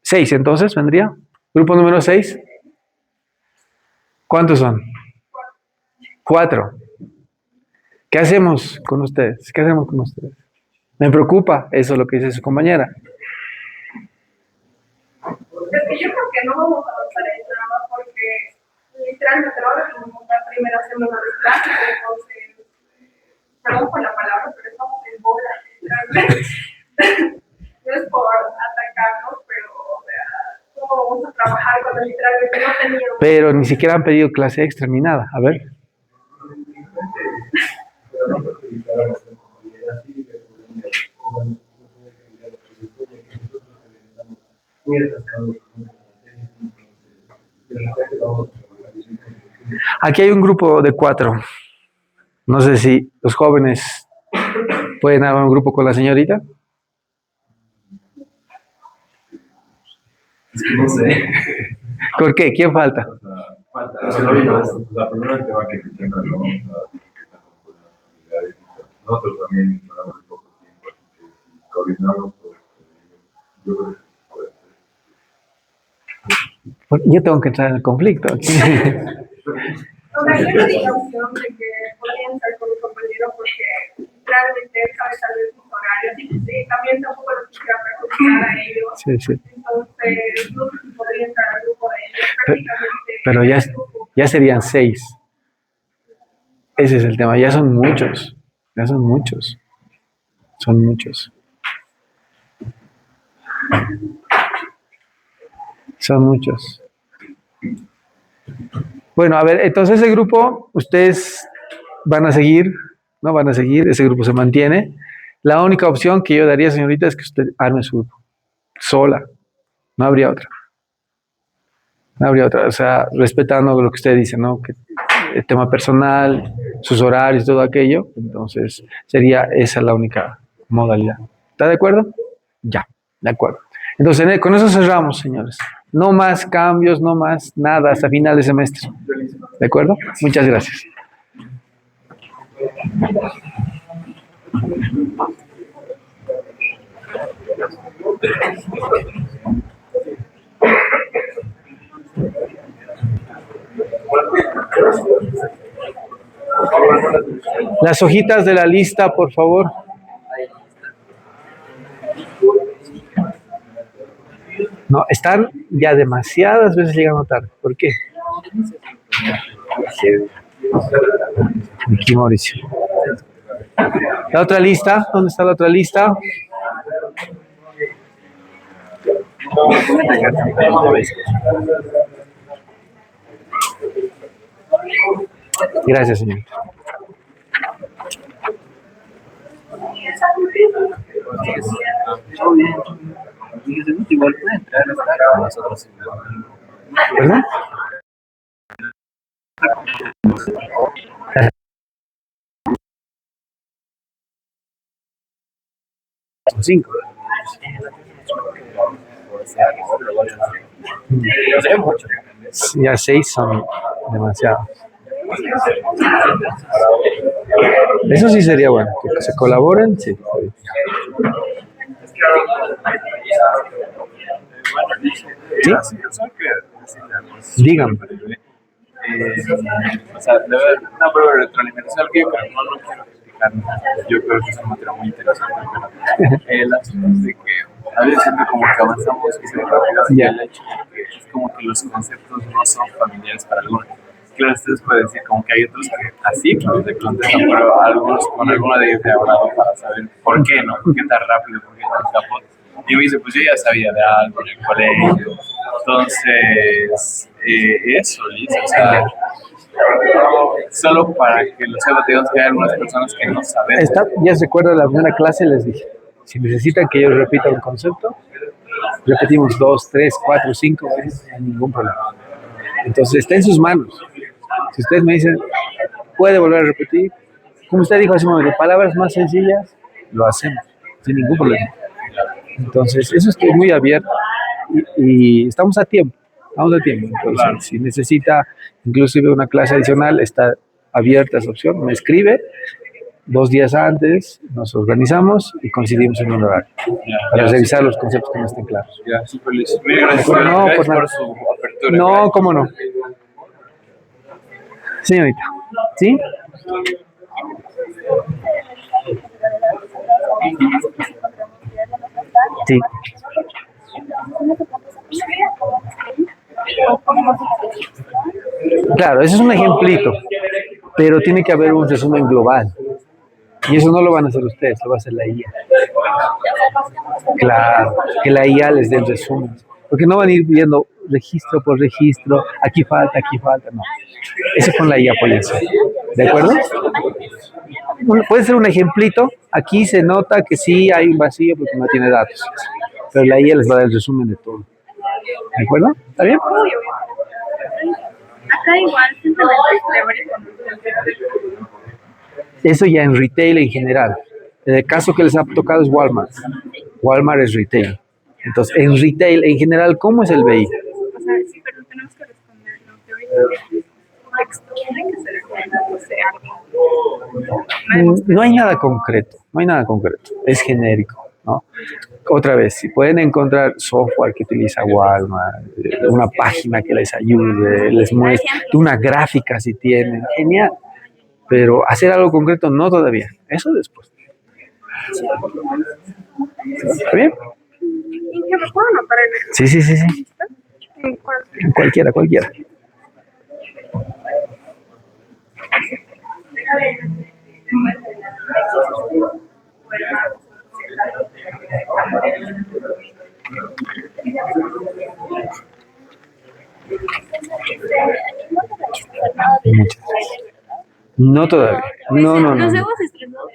S1: 6 entonces vendría? Grupo número 6. ¿Cuántos son? 4. ¿Qué hacemos con ustedes? ¿Qué hacemos con ustedes? Me preocupa eso lo que dice su compañera.
S4: Es que yo creo que no vamos a avanzar en nada porque literalmente ahora tenemos la primera semana de clase, entonces, perdón por la palabra, pero estamos en bola, literalmente. No es por atacarnos, pero, o sea, ¿cómo vamos a trabajar cuando literalmente no teníamos?
S1: Pero ni siquiera han pedido clase extra ni nada. A ver. Aquí hay un grupo de 4. No sé si los jóvenes pueden armar un grupo con la señorita.
S5: Es que no sé.
S1: ¿Por qué? ¿Quién falta?
S5: Falta. Es que no vino. La primera tema que tenga no vamos a nosotros también llevamos muy poco tiempo, así que si coordinamos, pues, yo creo que puede ser.
S1: Yo tengo que entrar en el conflicto.
S4: O sea, yo no di la opción de que podrían estar con mi compañero porque realmente él sabe tal vez sus horarios y sí, también tampoco los quisiera perjudicar a ellos.
S1: Sí, sí.
S4: Entonces, no sé si podría entrar al grupo de ellos prácticamente.
S1: Pero ya serían 6. Ese es el tema. Ya son muchos. Ya son muchos. Son muchos. Son muchos. Bueno, a ver, entonces ese grupo, ustedes van a seguir, ¿no? Van a seguir, ese grupo se mantiene. La única opción que yo daría, señorita, es que usted arme su grupo. Sola. No habría otra. No habría otra. O sea, respetando lo que usted dice, ¿no? Que el tema personal, sus horarios, todo aquello. Entonces, sería esa la única modalidad. ¿Está de acuerdo? Ya, de acuerdo. Entonces, con eso cerramos, señores. No más cambios, no más nada hasta final de semestre. ¿De acuerdo? Muchas gracias. Las hojitas de la lista, por favor. No, están ya demasiadas veces llegando tarde. ¿Por qué? Aquí, Mauricio. La otra lista, ¿dónde está la otra lista? Gracias, señor.
S6: Todo bien. Fíjese, igual puede entrar a estar con nosotros.
S1: ¿Perdón? Son 5. Ya 6 son demasiados. Eso sí sería bueno, que se colaboren, sí. ¿Sí? Dígame.
S7: O sea, debe haber una prueba de retroalimentación que yo creo, no quiero criticar, yo creo que es un material muy interesante, pero el asunto es de que a veces siento como que avanzamos muy rápido y el hecho de que es como que los conceptos no son familiares para algunos. Claro, ustedes pueden decir como que hay otros que así, claro, te contestan, pero algunos con alguna de ellos he hablado para saber por qué, ¿no? ¿Por qué tan rápido? ¿Por qué tan capaz? Y me dice, pues yo ya sabía de algo en el colegio. Entonces, eso, Liz, o sea, solo para que lo sepa, digamos que hay algunas personas que no saben.
S1: Ya se recuerda la primera clase, les dije, si necesitan que yo repita un concepto, repetimos 2, 3, 4, 5 veces, sin ningún problema. Entonces está en sus manos. Si ustedes me dicen, puede volver a repetir, como usted dijo hace un momento, palabras más sencillas, lo hacemos, sin ningún problema. Entonces, eso estoy muy abierto y estamos a tiempo. Entonces, si necesita inclusive una clase adicional, está abierta esa opción, me escribe 2 días antes, nos organizamos y coincidimos en un horario para revisar los conceptos que no estén claros.
S7: Ya, súper listo. Mil gracias,
S1: No,
S7: gracias
S1: por nada.
S7: por su apertura.
S1: No, cómo no. Señorita, ¿sí? Sí. Claro, ese es un ejemplito, pero tiene que haber un resumen global. Y eso no lo van a hacer ustedes, lo va a hacer la IA. Claro, que la IA les dé el resumen. Porque no van a ir viendo registro por registro, aquí falta, no. Eso con la IA puede ser. ¿De acuerdo? Puede ser un ejemplito, aquí se nota que sí hay un vacío porque no tiene datos. Pero la IA les va a dar el resumen de todo. ¿De acuerdo? ¿Está bien?
S4: Acá igual, simplemente
S1: Eso ya en retail en general. El caso que les ha tocado es Walmart. Walmart es retail. Entonces, en retail en general, ¿cómo es el BI?
S4: o sea, sí, pero tenemos que responder lo que hoy texto tiene que ser no sé, algo.
S1: No hay nada concreto, es genérico, ¿no? Otra vez, si pueden encontrar software que utiliza Walmart, una página que les ayude, les muestre, una gráfica si tienen, genial. Pero hacer algo concreto no todavía, eso después. ¿Está bien?
S4: ¿Y que me puedo anotar en el
S1: Sí.
S4: ¿En cuál?
S1: Cualquiera. Muchas gracias. No todavía. No.
S4: Nos hemos estrenado.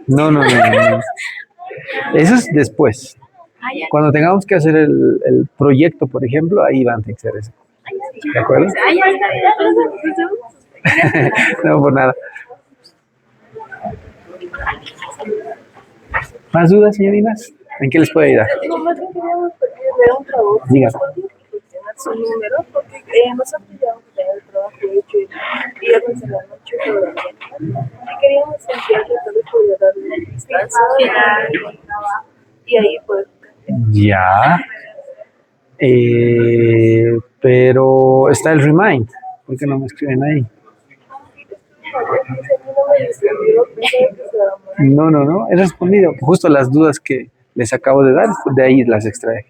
S1: No. Eso es después. Cuando tengamos que hacer el proyecto, por ejemplo, ahí van a tener que hacer eso. ¿De acuerdo? No, por nada. ¿Más dudas, señoritas? ¿En qué les puedo ayudar?
S8: No, más bien queríamos pedirle un favor.
S1: Diga.
S8: ¿Podría proporcionar su número? Porque nosotros ya vamos a tener el trabajo hecho y viernes en la noche todavía. Y queríamos enviarle tal vez podría darle una distancia y ahí pues.
S1: Ya. Pero está el remind. ¿Por qué no me escriben ahí? No. He respondido. Justo las dudas que les acabo de dar, de ahí las extraje.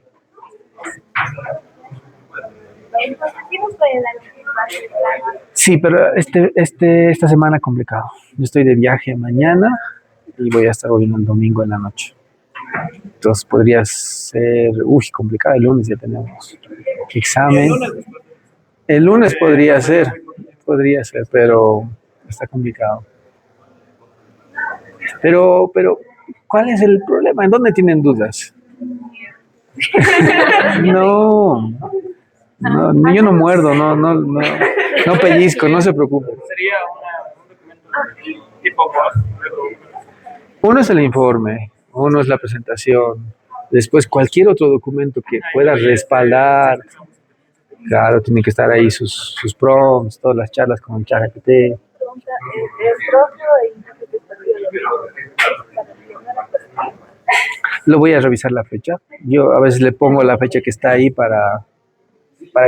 S1: Sí, pero esta semana complicado. Yo estoy de viaje mañana y voy a estar volviendo el domingo en la noche. Entonces podría ser, complicado. El lunes ya tenemos examen. El lunes podría ser, pero está complicado. Pero ¿Cuál es el problema? ¿En dónde tienen dudas? No, no, yo no muerdo, no pellizco, no se preocupe.
S3: Sería un documento tipo Word,
S1: Uno es el informe, uno es la presentación, después cualquier otro documento que pueda respaldar, claro, tiene que estar ahí sus prompts, todas las charlas con el ChatGPT.
S8: Pregunta, ¿el profe o el intérprete perdió lo mismo?
S1: Lo voy a revisar la fecha. Yo a veces le pongo la fecha que está ahí para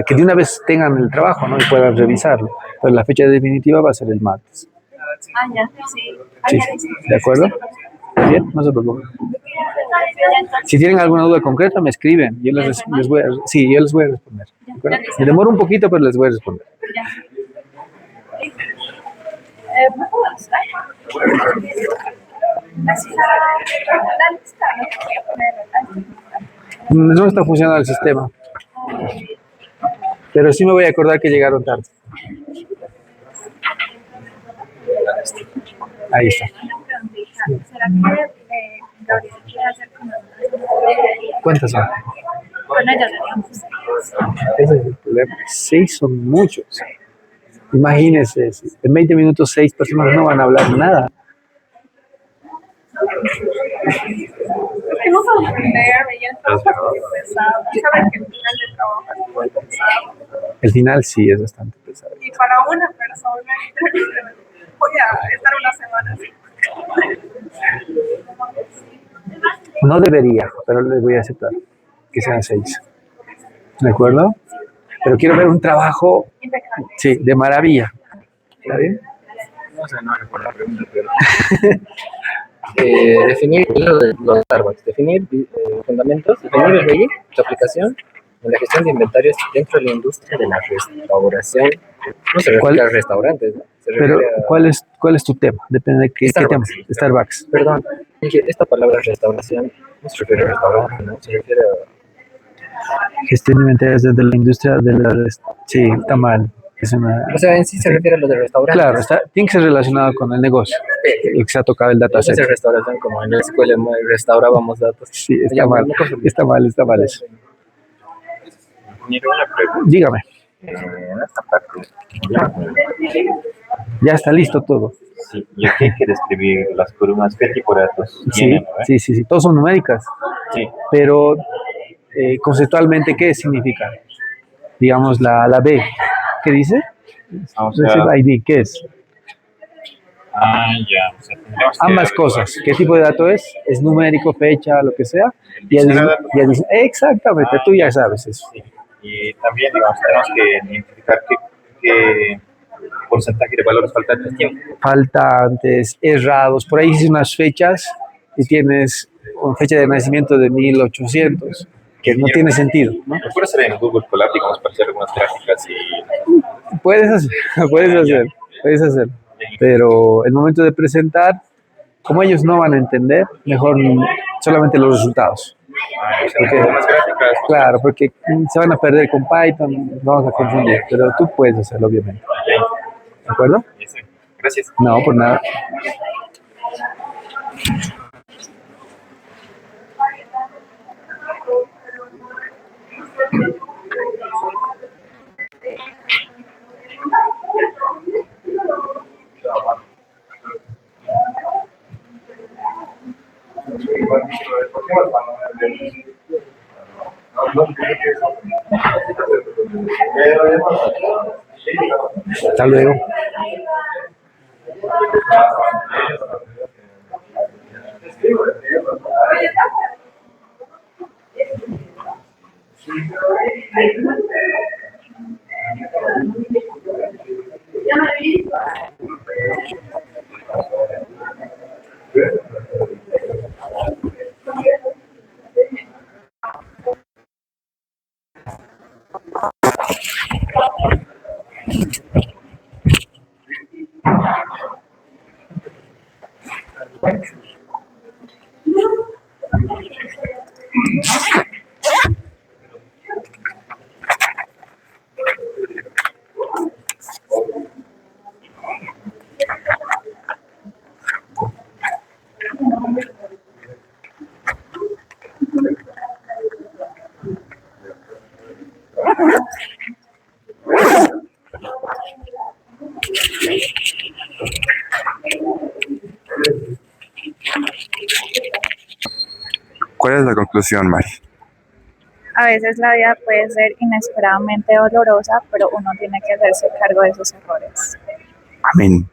S1: que de una vez tengan el trabajo, ¿no? Y puedan revisarlo. Pero la fecha definitiva va a ser el martes.
S8: Ah, ya, sí. Ah,
S1: Sí,
S8: ya, sí.
S1: ¿de acuerdo? Bien, no se preocupen.
S8: Ya, entonces,
S1: Si tienen alguna duda concreta, me escriben. Les voy a, sí, yo les voy a responder. ¿De acuerdo? Me demoro un poquito, pero les voy a responder.
S8: ¿me puedo usar? Así la lista, ¿no? Voy a poner
S1: No está funcionando el sistema, pero sí me voy a acordar que llegaron tarde. Ahí está.
S8: una preguntita. ¿Será que Gabriel quiere hacer con nosotros?
S1: ¿Cuántas son?
S8: Con ella seríamos
S1: Ese es el problema. 6 son muchos. Imagínense, si en 20 minutos 6 personas no van a hablar nada.
S8: Es que no sabemos leer, y el trabajo es muy pesado. Y saben que el final de trabajo es muy pesado.
S1: El final sí es bastante pesado.
S8: Y para una persona, voy a estar una semana así.
S1: No debería, pero les voy a aceptar que sean 6. ¿De acuerdo? Pero quiero ver un trabajo,
S8: Impecable.
S1: sí, de maravilla. ¿Está bien?
S7: No sé, no recuerdo la pregunta, pero
S9: Definir lo de los Starbucks, definir fundamentos, definir el ROI, su aplicación en la gestión de inventarios dentro de la industria de la restauración. No se
S1: ¿Cuál?
S9: refiere a restaurantes, ¿no? Se
S1: Pero,
S9: refiere a...
S1: ¿cuál es tu tema? Depende de qué tema.
S9: Starbucks.
S1: Starbucks.
S9: Perdón, dije, esta palabra restauración no se refiere a restaurante, ¿no? Se refiere a...
S1: Gestión de inventarios desde la industria de la... Sí, está mal. Es una...
S9: O sea, en sí se refiere a lo de restaurantes.
S1: Claro, tiene que ser relacionado con el negocio, el que se ha tocado el
S9: No se
S1: dataset.
S9: restauración como en la escuela restaurábamos datos.
S1: Sí, está
S9: Ya,
S1: mal,
S9: no confundí.
S1: está mal, está mal eso.
S7: mira una pregunta.
S1: Dígame,
S7: En esta parte,
S1: ya está listo todo.
S7: sí, yo que hay que describir las columnas, qué tipo de datos
S1: Sí,
S7: tienen, ¿no?
S1: sí, todos son numéricas,
S7: Sí,
S1: pero conceptualmente, ¿qué significa? Digamos, la B, ¿qué dice?
S7: o sea,
S1: Receive ID, ¿qué es?
S7: ya, o sea, tendríamos que
S1: Ambas cosas. ¿Qué tipo de dato es? ¿Es numérico, fecha, lo que sea?
S7: diccionario de datos.
S1: Exactamente, tú ya sabes eso.
S7: Sí. Y también, digamos, tenemos que identificar qué porcentaje de valores faltantes tiene.
S1: Faltantes, errados, por ahí dices unas fechas y tienes una fecha de nacimiento de 1800, que no tiene sentido, ¿no?
S7: Lo puedes hacer en Google Colab, digamos, para hacer algunas gráficas y
S1: Puedes hacer, puedes hacer, pero el momento de presentar, como ellos no van a entender, mejor solamente los resultados.
S7: o sea, algunas gráficas.
S1: Claro, porque se van a perder con Python, vamos a confundir, pero tú puedes hacerlo, obviamente. ¿De acuerdo?
S7: Sí, gracias.
S1: No, por nada. Hasta luego.
S10: ¿Cuál es la conclusión, Mari?
S11: A veces la vida puede ser inesperadamente dolorosa, pero uno tiene que hacerse cargo de sus errores.
S10: Amén.